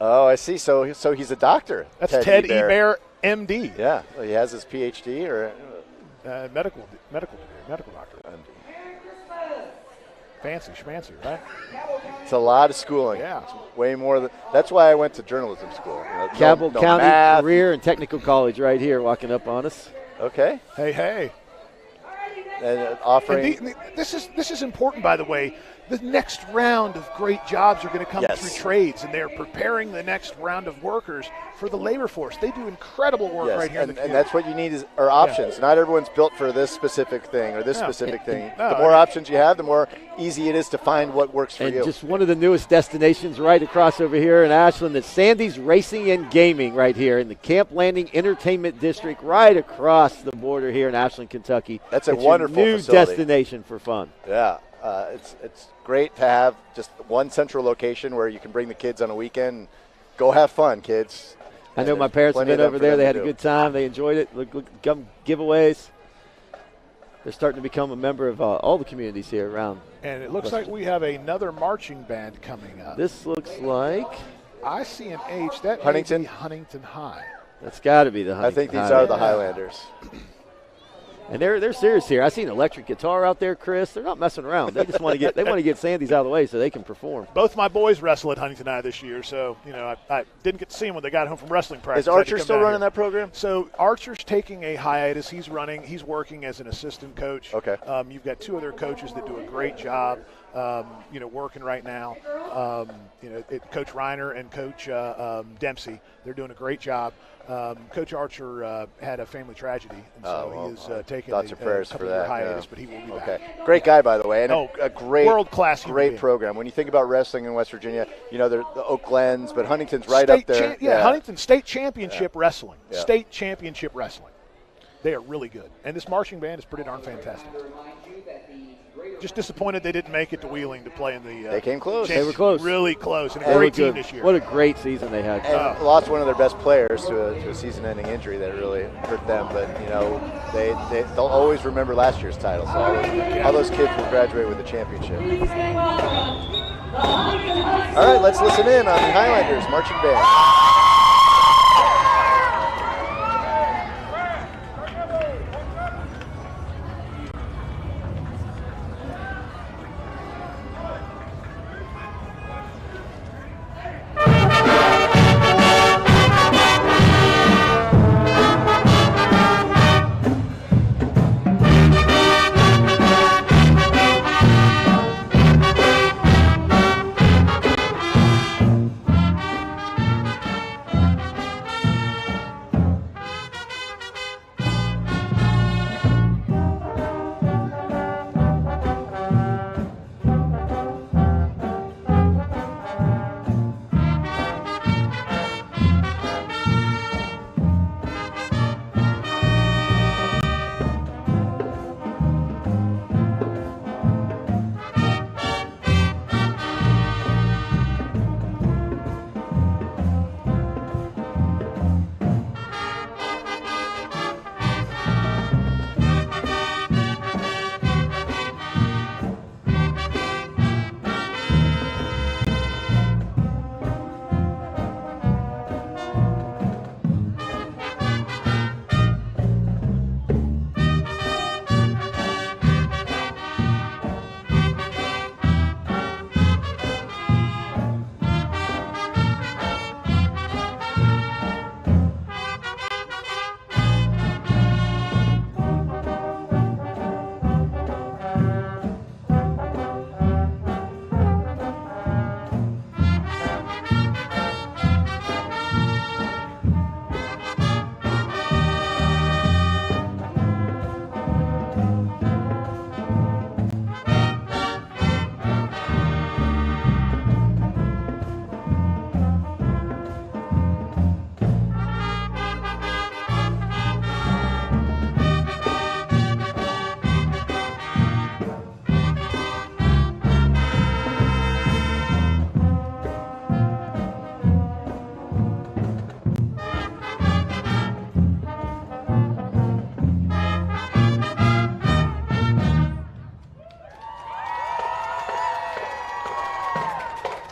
Oh, I see. So he's a doctor. That's Ted E. Bear, M.D. Yeah, well, he has his PhD or Medical doctor. Fancy schmancy, right? it's a lot of schooling. Yeah. It's way more than. That's why I went to journalism school. Cabell no County math. Career and Technical College right here walking up on us. Okay, Hey. and offering. And this is important, by the way. The next round of great jobs are going to come Yes. through trades, and they're preparing the next round of workers for the labor force. They do incredible work Yes, right here in the and community. that's what you need are options. Not everyone's built for this specific thing or this No. specific thing. No, The more I mean- options you have, the more easy it is to find what works for And you. just one of the newest destinations right across over here in Ashland, that's Sandy's Racing and Gaming right here in the Camp Landing Entertainment District right across the border here in Ashland, Kentucky. That's a It's your wonderful new facility. destination for fun. Yeah, it's great to have just one central location where you can bring the kids on a weekend. And go have fun, kids. I And know my there's parents have plenty been of over them for there. them They to had a do. good time. They enjoyed it. Look, giveaways. They're starting to become a member of all the communities here around. And it looks like we have another marching band coming up. This looks like I see an H. That may Huntington? be Huntington High. that's got to be the I think Huntington these Highway. are the Highlanders. And they're serious here. I see an electric guitar out there, Chris. They're not messing around. They just want to get Sandy's out of the way so they can perform. Both my boys wrestle at Huntington High this year, so I didn't get to see them when they got home from wrestling practice. Is I had to Archer come still down running here. that program? So Archer's taking a hiatus. He's working as an assistant coach. Okay. You've got two other coaches that do a great job, working right now. Coach Reiner and Coach Dempsey. They're doing a great job. Coach Archer had a family tragedy, and so he is taking thoughts a and prayers couple for year that. hiatus, Yeah. but he will be Okay, back. great guy by the way, and Oh, a great world-class human great being. program. When you think about wrestling in West Virginia, they're the Oak Glens, but Huntington's right up there. Huntington State Championship Wrestling. Yeah. State Championship Wrestling. They are really good. And this marching band is pretty darn fantastic. Just disappointed they didn't make it to Wheeling to play in the They came close. They were close. Really close. And a They great What a team good- this year. What a great season they had. And lost one of their best players to a season-ending injury that really hurt them. But they'll always remember last year's title. So all those kids will graduate with a championship. All right, let's listen in on the Highlanders marching band.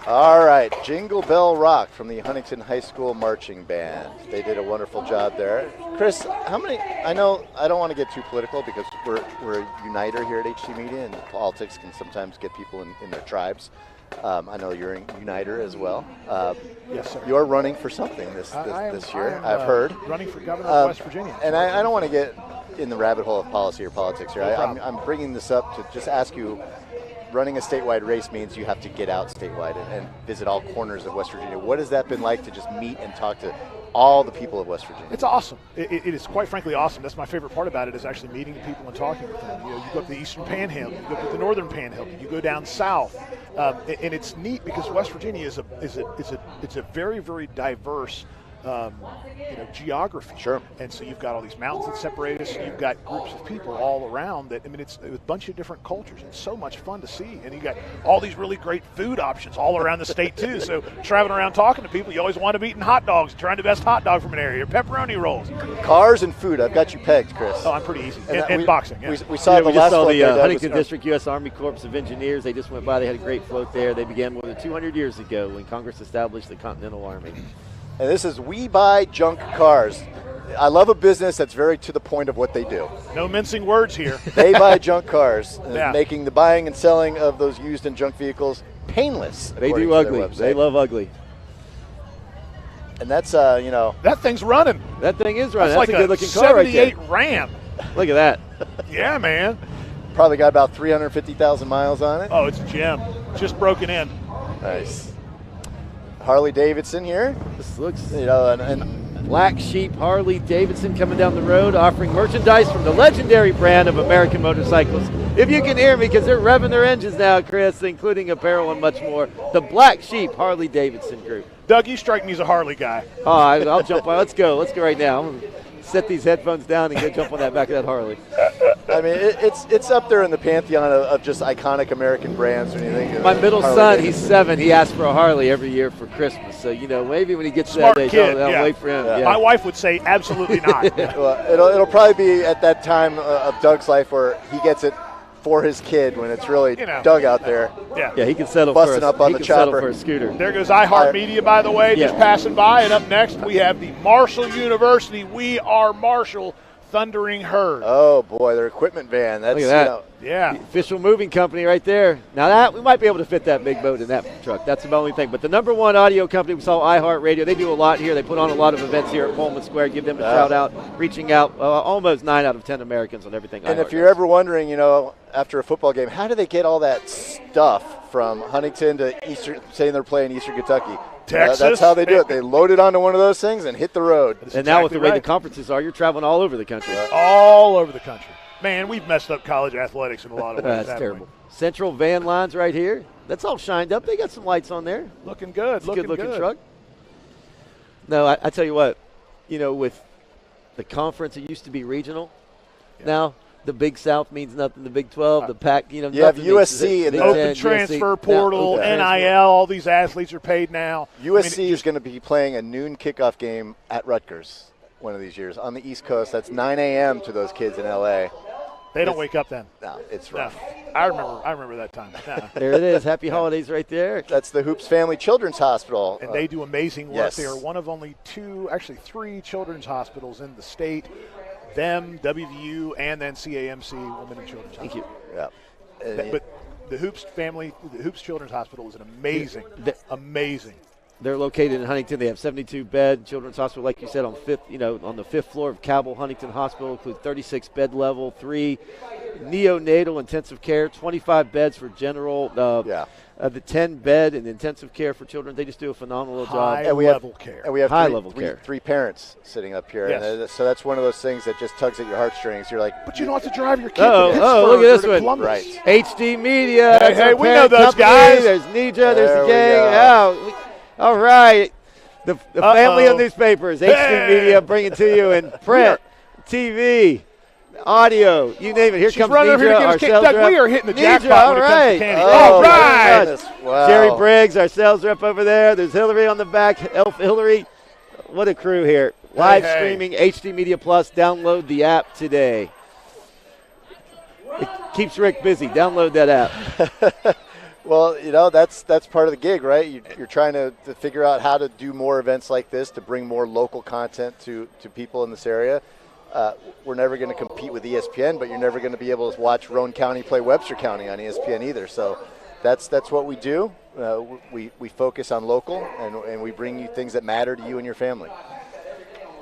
All right, Jingle Bell Rock from the Huntington High School Marching Band. They did a wonderful job there. Chris, how many, I know I don't want to get too political because we're a uniter here at HT Media, and politics can sometimes get people in their tribes. I know you're a uniter as well. Yes, sir. You're running for something this year, I've heard. Running for governor of West Virginia. And I don't want to get in the rabbit hole of policy or politics here. I'm bringing this up to just ask you, running a statewide race means you have to get out statewide and visit all corners of West Virginia. What has that been like to just meet and talk to all the people of West Virginia? It's awesome. It is quite frankly awesome. That's my favorite part about it, is actually meeting the people and talking with them. You go up the Eastern Panhandle, you go up to the Northern Panhandle, you go down south, and it's neat because West Virginia is a very, very diverse geography. Sure. And so you've got all these mountains that separate us. You've got groups of people all around that. I mean, it's a bunch of different cultures. It's so much fun to see. And you got all these really great food options all around the state too. So traveling around talking to people, you always wind up eating hot dogs, trying the best hot dog from an area, or pepperoni rolls. Cars and food. I've got you pegged, Chris. Oh, I'm pretty easy. And boxing. Yeah. We saw the last saw one. the Huntington District U.S. Army Corps of Engineers. They just went by. They had a great float there. They began more than 200 years ago when Congress established the Continental Army. And this is We Buy Junk Cars. I love a business that's very to the point of what they do. No mincing words here. They buy junk cars, Yeah. making the buying and selling of those used and junk vehicles painless. They according do to their ugly. website. They love ugly. And that's, That thing's running. That thing is running. That's That's like a good-looking car right there. 78 Ram. Look at that. Yeah, man. probably got about 350,000 miles on it. Oh, it's a gem. Just broken in. Nice. Harley Davidson here. This looks, And Black Sheep Harley Davidson coming down the road offering merchandise from the legendary brand of American motorcycles. If you can hear me, because they're revving their engines now, Chris, including apparel and much more. The Black Sheep Harley Davidson group. Doug, you strike me as a Harley guy. Oh, I'll jump on. Let's go. Let's go right now. I'm gonna set these headphones down and go jump on that back of that Harley. I mean, it's up there in the pantheon of just iconic American brands when you think of My middle Harley son, Davidson. he's 7. He asks for a Harley every year for Christmas. So, maybe when he gets to Smart that age, kid, I'll yeah. wait for him. Yeah. Yeah. My wife would say absolutely not. Well, it'll probably be at that time of Doug's life where he gets it for his kid when it's really Doug out there. Yeah. He can settle Busting for up on he the can settle chopper. for a scooter. There goes iHeartMedia, by the way, just Yeah. passing by. And up next, we have the Marshall University We Are Marshall Thundering Herd. Oh boy, their equipment van. That's Look at that. Yeah. The official moving company right there. Now that we might be able to fit that big boat in that truck. That's the only thing. But the number one audio company, we saw iHeartRadio. They do a lot here. They put on a lot of events here at Pullman Square. Give them a shout out. Reaching out almost 9 out of 10 Americans on everything. And iHeart if you're does. ever wondering, after a football game, how do they get all that stuff from Huntington to Eastern, saying they're playing Eastern Kentucky? Texas. That's how they do it. They load it onto one of those things and hit the road. and now with exactly the way right. the conferences are, you're traveling all over the country. All over the country. Man, we've messed up college athletics in a lot of ways. That's haven't terrible. we? Central van lines right here. That's all shined up. They got some lights on there. Looking good. It's a Looking good-looking good. truck. No, I tell you what, with the conference, it used to be regional. Yeah. Now the Big South means nothing. The Big 12, the Pac, You have nothing means USC and Big the- Open 10, transfer USC, portal, open NIL, transfer. all these athletes are paid now. USC is going to be playing a noon kickoff game at Rutgers one of these years on the East Coast. That's 9 a.m. to those kids in L.A. They don't wake up then. No, it's No. rough. I remember that time. Yeah. There it is. Happy holidays right there. That's the Hoops Family Children's Hospital. And they do amazing work. yes. They are one of only 3 children's hospitals in the state. Them, WVU, and then CAMC, Women and Children's Thank Hospital. you. Yeah. But the Hoops Children's Hospital is an amazing, amazing. They're located in Huntington. They have 72-bed children's hospital, like you said, on the fifth floor of Cabell Huntington Hospital. Includes 36 bed level, 3 neonatal intensive care, 25 beds for general. The 10 bed and intensive care for children. They just do a phenomenal job. And we have High-level care. And we have High-level care. three parents sitting up here. Yes. And so that's one of those things that just tugs at your heartstrings. You're like, But you don't have to drive your kid Uh-oh, to Pittsburgh look at or this to one. Columbus. Right. HD Media. Hey, that's hey, our we know parent those company. guys. There's Nija. There's There the we gang. go. Yeah. All right. The family of newspapers. HD Hey. Media bringing to you in print, TV, audio, you name it. Here She's comes running over here to Nija, get our us kicked. sales Doug, rep. we are hitting the Nija, jackpot all when it right. comes to candy. Oh, All my right. goodness. Wow. Jerry Briggs, our sales rep over there. There's Hillary on the back. Elf Hillary. What a crew here. Live hey. streaming HD Media Plus. Download the app today. It keeps Rick busy. Download that app. Well, that's part of the gig, right? You're trying to figure out how to do more events like this to bring more local content to people in this area. We're never going to compete with ESPN, but you're never going to be able to watch Roane County play Webster County on ESPN either. So that's what we do. We focus on local, and we bring you things that matter to you and your family.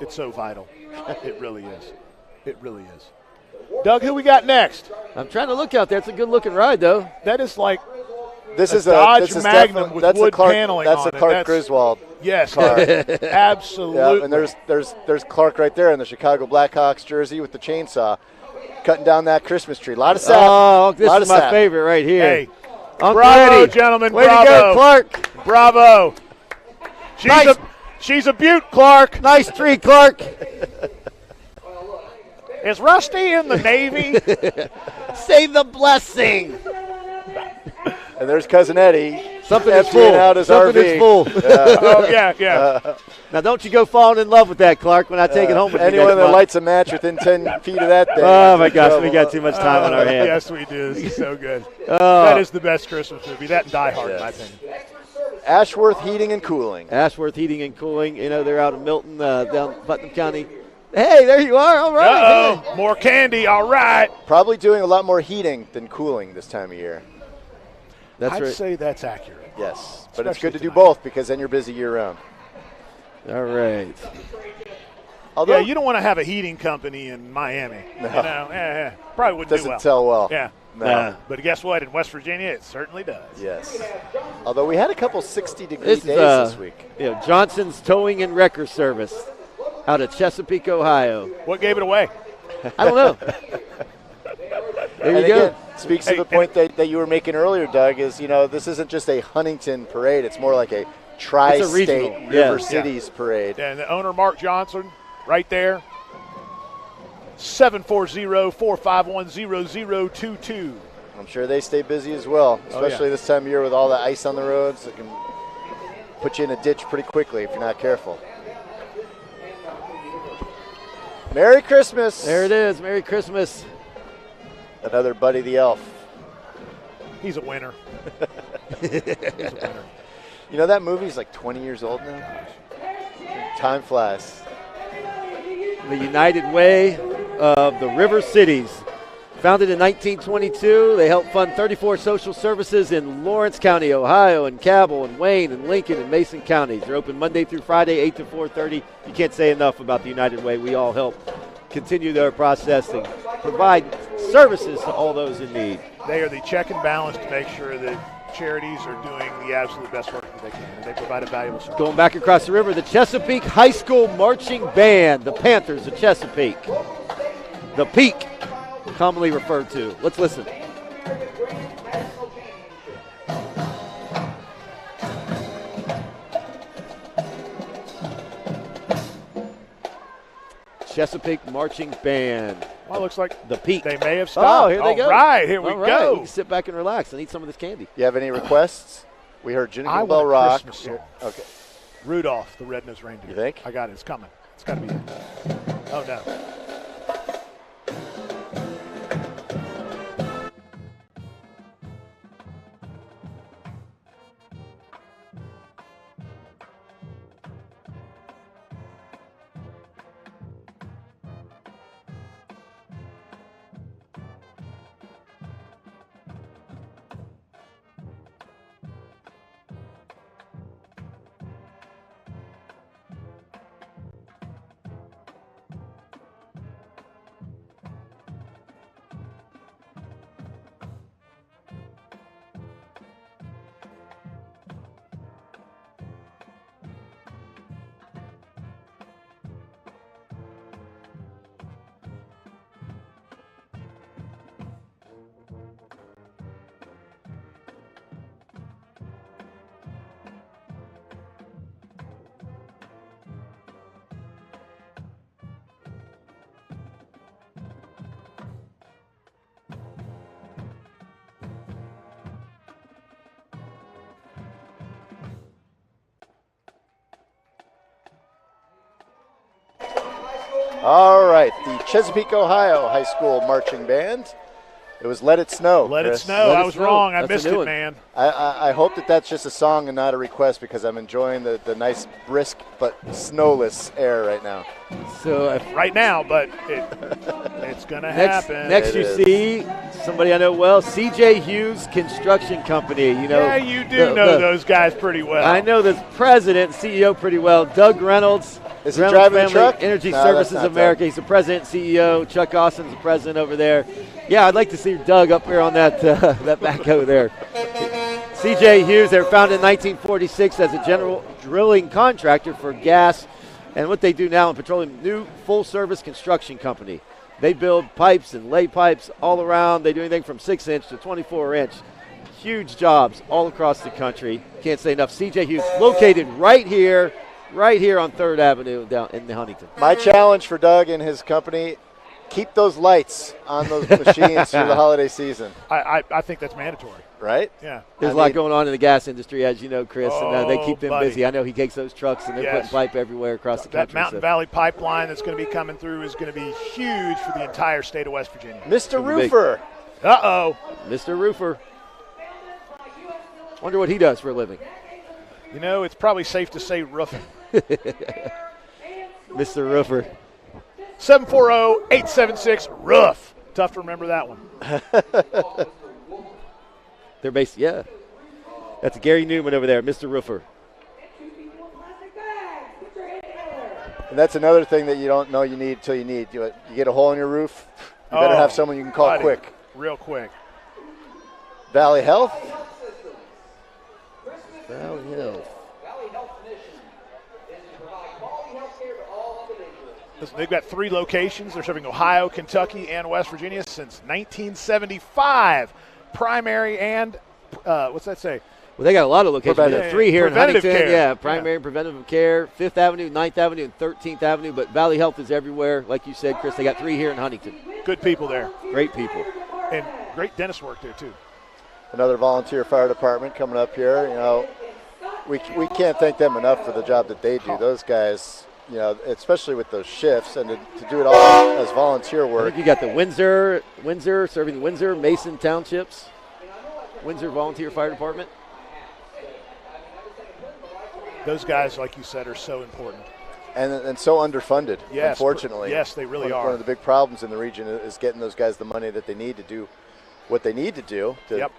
It's so vital. It really is. It really is. Doug, who we got next? I'm trying to look out there. It's a good-looking ride, though. That is like this is Dodge Magnum with wood paneling that's on a Clark Griswold. Yes, car. absolutely. Yeah, and there's Clark right there in the Chicago Blackhawks jersey with the chainsaw, cutting down that Christmas tree. A lot of sap. Oh, this is my favorite right here. Hey, Uncle bravo, Eddie. gentlemen. Way bravo. to go, Clark. Bravo. Nice. She's a beaut, Clark. Nice tree, Clark. Is Rusty in the Navy? Say the blessing. And there's Cousin Eddie. Something is emptying full. out his Something RV. is full. Oh, yeah. Now, don't you go falling in love with that, Clark, when I take it home with me Anyone next that month. lights a match within 10 feet of that thing. Oh, my gosh, we got too much time on our hands. Yes, we do. This is so good. That is the best Christmas movie. That and Die Hard, in my opinion. Ashworth Heating and Cooling. Ashworth Heating and Cooling. They're out of Milton, down Putnam County. Hey, there you are. All right. Uh-oh, more candy. All right. Probably doing a lot more heating than cooling this time of year. That's I'd right. say that's accurate. Yes, but it's Especially good to do tonight. both because then you're busy year-round. All right. Although Yeah, you don't want to have a heating company in Miami. No. Probably wouldn't doesn't do well. tell well. Yeah. No. But guess what? In West Virginia, it certainly does. Yes. Although we had a couple 60-degree This days is this week. Johnson's Towing and Wrecker Service out of Chesapeake, Ohio. What gave it away? I don't know. There And you go. again, speaks to the point that you were making earlier, Doug, is, this isn't just a Huntington parade. It's more like a tri-state regional. River Yeah. Cities parade. And the owner, Mark Johnson, right there. 740-451-0022. I'm sure they stay busy as well, Oh, yeah. especially this time of year with all the ice on the roads. It can put you in a ditch pretty quickly if you're not careful. Merry Christmas. There it is. Merry Christmas. Another Buddy the Elf. He's a winner. He's a winner. That movie's like 20 years old now. Time flies. The United Way of the River Cities. Founded in 1922, they help fund 34 social services in Lawrence County, Ohio, and Cabell, and Wayne, and Lincoln, and Mason counties. They're open Monday through Friday, 8 to 4:30. You can't say enough about the United Way. We all help continue their process and provide services to all those in need. They are the check and balance to make sure that charities are doing the absolute best work that they can. And they provide a valuable service. Going back across the river, the Chesapeake High School Marching Band, the Panthers of Chesapeake. The Peak, commonly referred to. Let's listen. Chesapeake Marching Band. Well, it looks like The Peak. they may have stopped. Oh, here they go. All right, here we All right, go. We can sit back and relax and eat some of this candy. You have any requests? We heard I Jingle want Bell a Rock. Christmas song. Okay. Rudolph, the Red-Nosed Reindeer. You think? I got it. It's coming. It's got to be it. Oh, no. All right, the Chesapeake, Ohio High School Marching Band It was Let It Snow. Let Chris. It Snow. Let I It was Snow. wrong. I That's a missed new it, one. man. I hope that that's just a song and not a request because I'm enjoying the nice, brisk but snowless air right now. So Right now, but it's going to happen. next It you is. see somebody I know well, C.J. Hughes Construction Company. You know, Yeah, you do know those guys pretty well. I know the president, CEO pretty well, Doug Reynolds. Is he Reynolds driving the Family truck? Energy No, Services that's not America. Doug. He's the president, CEO. Chuck Austin's the president over there. Yeah, I'd like to see Doug up here on that that backhoe there. C.J. Hughes, they were founded in 1946 as a general drilling contractor for gas, and what they do now in petroleum, new full-service construction company. They build pipes and lay pipes all around. They do anything from 6-inch to 24-inch. Huge jobs all across the country. Can't say enough. C.J. Hughes, located right here on 3rd Avenue down in Huntington. My challenge for Doug and his company, keep those lights on those machines through the holiday season, I think that's mandatory. right? Yeah. There's a lot going on in the gas industry, as you know, Chris, and they keep them buddy. busy. I know he takes those trucks, and they're Yes. putting pipe everywhere across the That country. Mountain Valley pipeline that's going to be coming through is going to be huge for the entire state of West Virginia. Mr. Gonna be big. Roofer. Uh-oh. Mr. Roofer. Wonder what he does for a living. You know, it's probably safe to say roofing. Mr. Roofer. 740-876-ROOF. Tough to remember that one. They're based, yeah. That's Gary Newman over there, Mr. Roofer. And that's another thing that you don't know you need until you need. You get a hole in your roof, you better have someone you can call buddy, quick. Real quick. Valley Health. Valley Hill. Listen, they've got 3 locations. They're serving Ohio, Kentucky, and West Virginia since 1975. Primary and, what's that say? Well, they got a lot of locations. Preventative. They have 3 here in Preventative Huntington. care. Yeah, primary and preventative care. 5th Avenue, 9th Avenue, and 13th Avenue. But Valley Health is everywhere. Like you said, Chris, they got 3 here in Huntington. Good people there. Great people. And great dentist work there, too. Another volunteer fire department coming up here. You know, we can't thank them enough for the job that they do. Those guys, you know, especially with those shifts and to do it all as volunteer I work. think you got the Windsor, serving the Windsor, Mason Townships. Windsor Volunteer Fire Department. Those guys, like you said, are so important. And so underfunded, Yes, unfortunately. yes, they really One are. of the big problems in the region is getting those guys the money that they need to do what they need to do. Yep.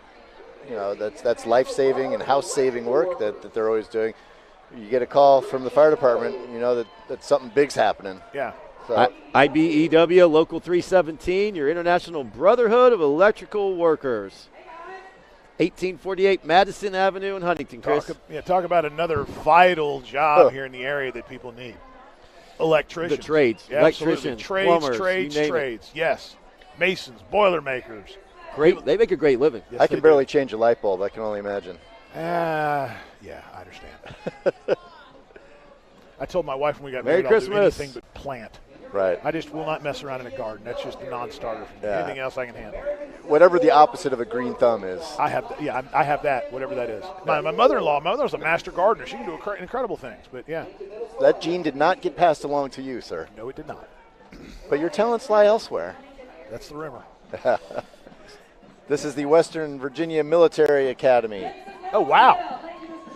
You know, that's life-saving and house-saving work that they're always doing. You get a call from the fire department, you know that something big's happening. Yeah. So, IBEW Local 317, your International Brotherhood of Electrical Workers. 1848 Madison Avenue in Huntington, Chris. Talk about another vital job here in the area that people need. Electricians. The trades. Yeah, absolutely. Electricians, Trades, plumbers, you name it. trades. Yes. Masons, Boilermakers. Great. They make a great living. Yes, I they can barely change a light bulb. I can only imagine. Yeah, I understand. I told my wife when we got Merry married, I'll do Christmas. anything but plant. Right. I just will not mess around in a garden. That's just a non-starter for me. Yeah. Anything else I can handle. Whatever the opposite of a green thumb is. I have that, whatever that is. My mother's a master gardener. She can do incredible things, but yeah. That gene did not get passed along to you, sir. No, it did not. But your talents lie elsewhere. That's the rumor. This is the Western Virginia Military Academy. Oh, wow.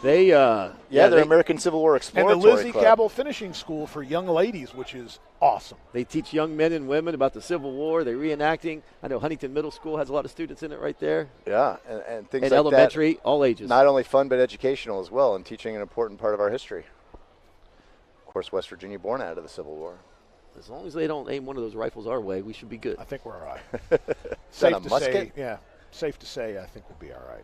They, They're American Civil War And Exploratory the Lizzie Club. Cabell Finishing School for young ladies, which is awesome. They teach young men and women about the Civil War. They're reenacting. I know Huntington Middle School has a lot of students in it right there. Yeah, and things And like elementary, all ages. that. Not only fun, but educational as well, and teaching an important part of our history. Of course, West Virginia born out of the Civil War. As long as they don't aim one of those rifles our way, we should be good. I think we're all right. Is that Safe a to musket? say, yeah. Safe to say, I think we'll be all right.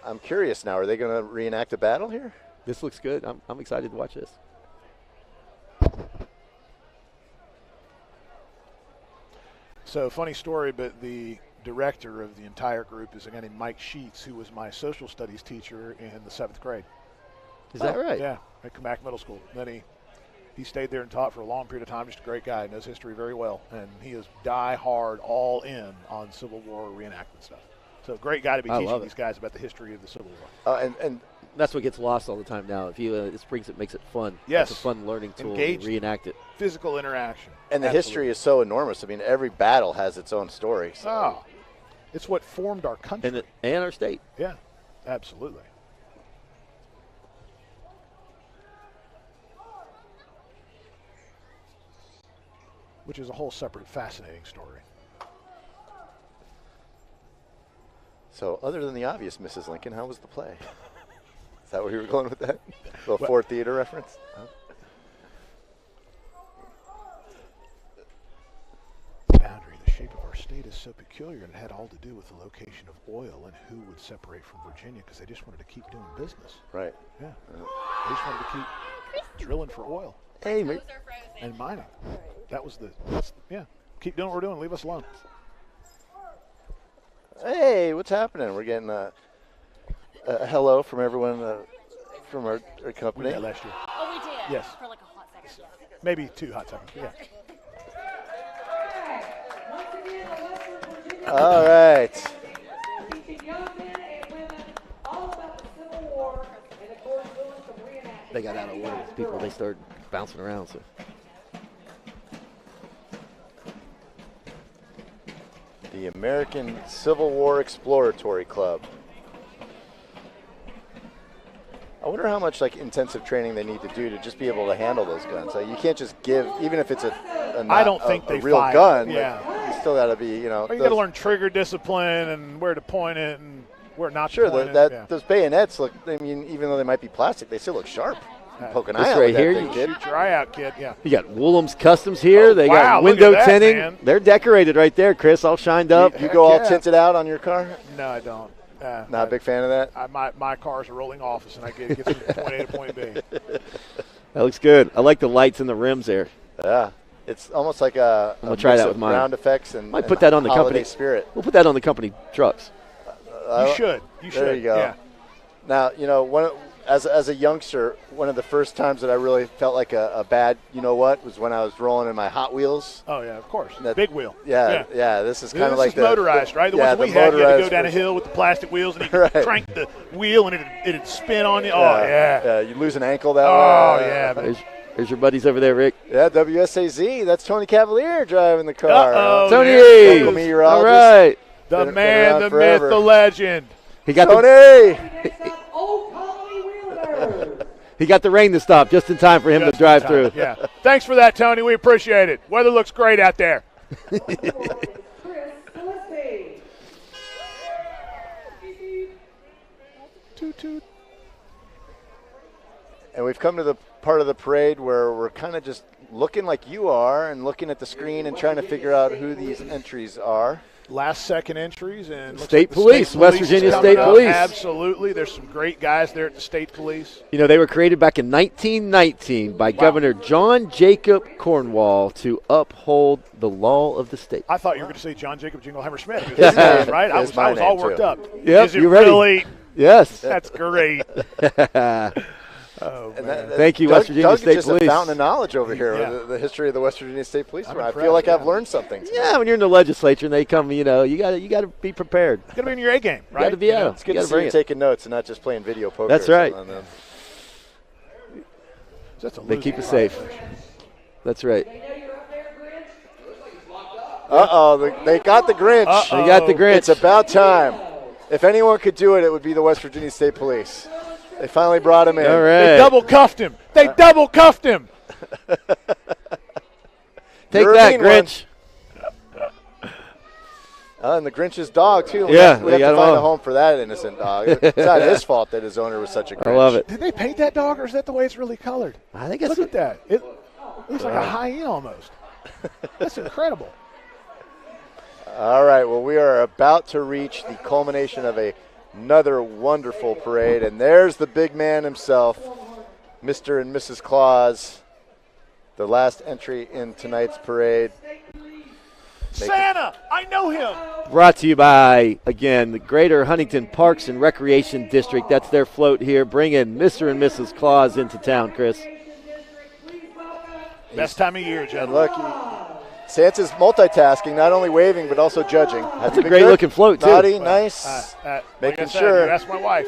I'm curious now. Are they going to reenact a battle here? This looks good. I'm excited to watch this. So, funny story, but the director of the entire group is a guy named Mike Sheets, who was my social studies teacher in the 7th grade. Is that right? Yeah, at Comac Middle School. Then he stayed there and taught for a long period of time. Just a great guy, knows history very well, and he is die hard, all in on Civil War reenactment stuff. So great guy to be I teaching love these it. guys about the history of the Civil War. And That's what gets lost all the time now. If you this brings it, makes it fun. Yes. It's a fun learning tool. Engaged. Reenact it. Physical interaction. the Absolutely. history is so enormous. I mean, every battle has its own story. So. Oh, it's what formed our country. And our state. Yeah, absolutely. Which is a whole separate fascinating story. So, other than the obvious, Mrs. Lincoln, how was the play? Is that where you were going with that? A little Ford Theater reference? Huh? Boundary, the shape of our state is so peculiar, and it had all to do with the location of oil and who would separate from Virginia, because they just wanted to keep doing business. Right. Yeah. They just wanted to keep drilling for oil Hey, mate. and mining. That was yeah. Keep doing what we're doing. Leave us alone. Hey, what's happening? We're getting a hello from everyone from our We company. did that last year. Oh, we did. Yes. For like a hot second. Maybe 2 hot seconds. Yeah. All right. They got out of order with people. They started bouncing around. So The American Civil War Exploratory Club. I wonder how much intensive training they need to do to just be able to handle those guns. You can't just give, even if it's I don't think a they real fire. gun. Yeah. You still got to be, Or you got to learn trigger discipline and where to point it and where not Sure, to point that it. Yeah. those bayonets look. I mean, even though they might be plastic, they still look sharp. Poke an This eye out right with that here, thing, you kid. Shoot your eye out, kid. Yeah. you got Woolham's Customs here. Oh, they wow, got look window at that, tinting. man. They're decorated right there, Chris. All shined up. You go all yeah. tinted out on your car? No, I don't. Not a big fan of that? My car's a rolling office, and I get from point A to point B. That looks good. I like the lights and the rims there. Yeah. It's almost like a gonna try mix that of with mine. ground effects and Might put that on the holiday company spirit. We'll put that on the company trucks. You should. You should. There you go. Yeah. Now, as a youngster, one of the first times that I really felt like a bad, was when I was rolling in my Hot Wheels. Oh yeah, of course. That- Big wheel. Yeah. This is kind of This like is motorized, right? The yeah, ones we the had, you had to go motorized down a version. hill with the plastic wheels, and you Right. crank the wheel, and it'd spin on you. Oh yeah. You lose an ankle that Oh way. yeah. man. There's your buddies over there, Rick. Yeah, WSAZ. That's Tony Cavalier driving the car. Uh-oh. Tony! there it Local is. meteorologist. All right. The Been man, around the forever. myth, the legend. He got Tony! he got the rain to stop just in time for him Just to drive in time. through. Yeah. Thanks for that, Tony. We appreciate it. Weather looks great out there. Toot toot. And we've come to the part of the parade where we're kind of just looking like you are and looking at the screen and trying to figure out who these entries are. Last second entries and looks State like the Police, State West Police Virginia is coming State up. Police. Absolutely. There's some great guys there at the State Police. You know, they were created back in 1919 by Governor John Jacob Cornwall to uphold the law of the state. I thought you were going to say John Jacob Jingleheimer Smith. His His name name, right? I is was my all name, worked too. up. Yep, Is it you ready? really? Yes. That's great. Oh, man. Thank you, West Virginia Doug State is just Police. a fountain of knowledge over here Yeah. with the history of the West Virginia State Police. I'm I impressed, feel like I've yeah. learned something today. Yeah, when you're in the legislature and they come, you gotta be prepared. Got to be in your A game, right? Gotta be You know? out. It's good You to gotta see bring you it. taking notes and not just playing video poker. That's or right. something on them. That's a They losing keep us safe. proposition. That's right. They got the Grinch. Uh-oh. They got the Grinch. It's about time. If anyone could do it, it would be the West Virginia State Police. They finally brought him in. All They right. double cuffed him. They double cuffed him. Take You're a that, mean one. Grinch. And the Grinch's dog, too. Yeah, we they have got to find him a all. home for that innocent dog. It's not his fault that his owner was such a Grinch. I love it. Did they paint that dog, or is that the way it's really colored? I think it's Look at that. It looks like a hyena almost. That's incredible. All right, well, we are about to reach the culmination of another wonderful parade, and there's the big man himself, Mr. and Mrs. Claus, the last entry in tonight's parade. Santa, I know him. Brought to you by, again, the Greater Huntington Parks and Recreation District. That's their float here, bringing Mr. and Mrs. Claus into town, Chris. Best time of year, And gentlemen. look, Santa's multitasking, not only waving but also judging. That's a great looking float, too. Naughty, nice. Making sure. That's my wife.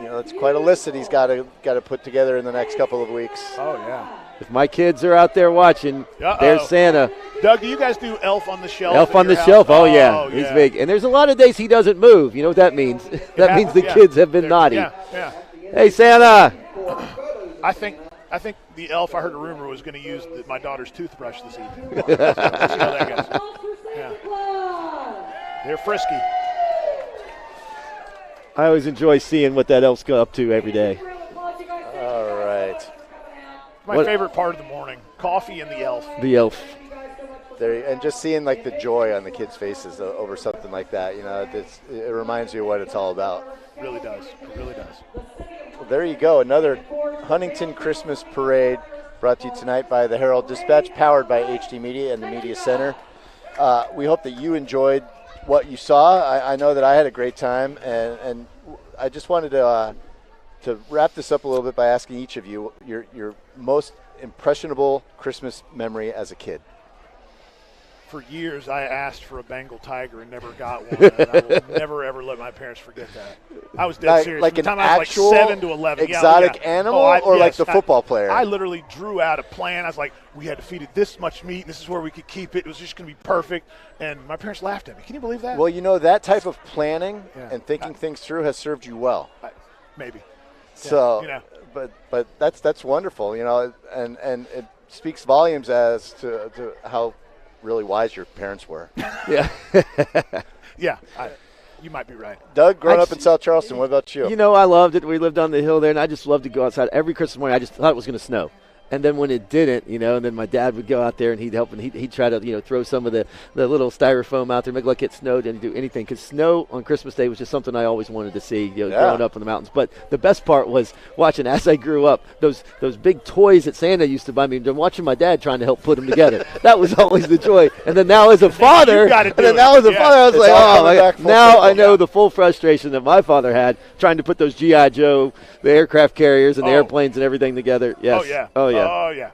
It's quite a list that he's got to put together in the next couple of weeks. Oh, yeah. If my kids are out there watching, there's Santa. Doug, do you guys do Elf on the Shelf? Elf on the Shelf, oh yeah. He's big. And there's a lot of days he doesn't move. You know what that means? That means the kids have been naughty. Yeah. Hey, Santa. I think the elf, I heard a rumor, was going to use my daughter's toothbrush this evening. Let's see how that goes. Yeah. They're frisky. I always enjoy seeing what that elf's go up to every day. All right. My favorite part of the morning, coffee and the elf. The elf. And just seeing like the joy on the kids' faces over something like that, it reminds you of what it's all about. It really does. It really does. Well, there you go. Another Huntington Christmas parade brought to you tonight by the Herald Dispatch, powered by HD Media and the Media Center. We hope that you enjoyed what you saw. I know that I had a great time, and I just wanted to wrap this up a little bit by asking each of you your most impressionable Christmas memory as a kid. For years, I asked for a Bengal tiger and never got one. And I will never, ever let my parents forget that. I was dead serious. Like From the an time I was actual 7 to 11. exotic animal, or like the football player? I literally drew out a plan. I was like, we had to feed it this much meat, and this is where we could keep it. It was just going to be perfect. And my parents laughed at me. Can you believe that? Well, that type of planning and thinking things through has served you well. Maybe. So, but that's wonderful, and it speaks volumes as to how really wise your parents were. Yeah. You might be right. Doug, growing up in South Charleston, what about you? I loved it. We lived on the hill there, and I just loved to go outside every Christmas morning. I just thought it was going to snow. And then when it didn't, and then my dad would go out there and he'd help, and he'd try to, throw some of the little styrofoam out there, make like it snowed, and do anything. Because snow on Christmas Day was just something I always wanted to see, growing up in the mountains. But the best part was watching, as I grew up, those big toys that Santa used to buy me, and watching my dad trying to help put them together. That was always the joy. And then now as a father, I was like, oh, now I know the full frustration that my father had trying to put those G.I. Joe, the aircraft carriers and the airplanes and everything together. Yes. Oh, yeah.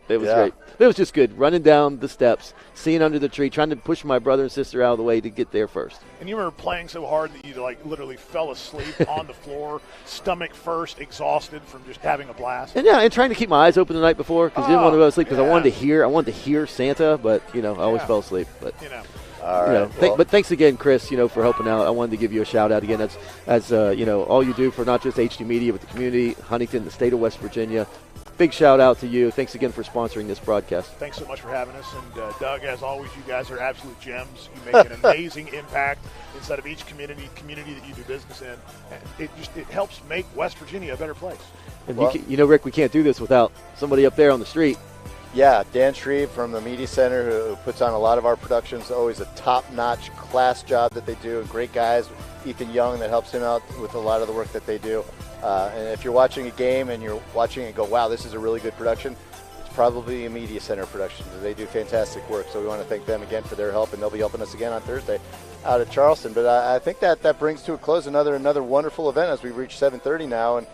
It was great. It was just good. Running down the steps, seeing under the tree, trying to push my brother and sister out of the way to get there first. And you remember playing so hard that you literally fell asleep on the floor, stomach first, exhausted from just having a blast. And trying to keep my eyes open the night before because I didn't want to go to sleep because I wanted to hear Santa, but I always fell asleep. But All right. But thanks again, Chris, for helping out. I wanted to give you a shout out again. As all you do for not just HD Media, but the community, Huntington, the state of West Virginia. Big shout out to you. Thanks again for sponsoring this broadcast. Thanks so much for having us. And Doug, as always, you guys are absolute gems. You make an amazing impact inside of each community that you do business in. And it helps make West Virginia a better place. And Rick, we can't do this without somebody up there on the street. Yeah, Dan Shreve from the Media Center, who puts on a lot of our productions. Always a top-notch class job that they do. Great guys. Ethan Young that helps him out with a lot of the work that they do. And if you're watching a game and you're watching it and go, wow, this is a really good production, it's probably a Media Center production. They do fantastic work. So we want to thank them again for their help, and they'll be helping us again on Thursday out at Charleston. But I think that brings to a close another wonderful event as we reach 7:30 now. And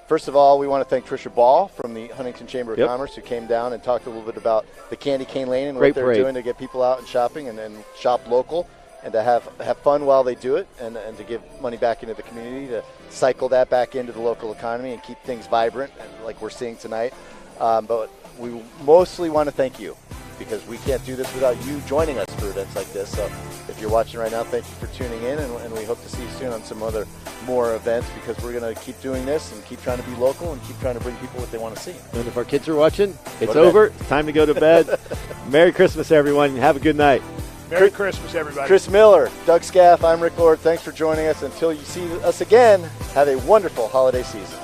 first of all, we want to thank Tricia Ball from the Huntington Chamber of Commerce, who came down and talked a little bit about the Candy Cane Lane and what they're doing to get people out and shopping and shop local and to have fun while they do it and to give money back into the community, to cycle that back into the local economy and keep things vibrant like we're seeing tonight. But we mostly want to thank you because we can't do this without you joining us for events like this. So if you're watching right now, thank you for tuning in, and we hope to see you soon on some more events because we're going to keep doing this and keep trying to be local and keep trying to bring people what they want to see. And if our kids are watching, it's over. It's time to go to bed. Merry Christmas, everyone. Have a good night. Merry Christmas, everybody. Chris Miller, Doug Scaff, I'm Rick Lord. Thanks for joining us. Until you see us again, have a wonderful holiday season.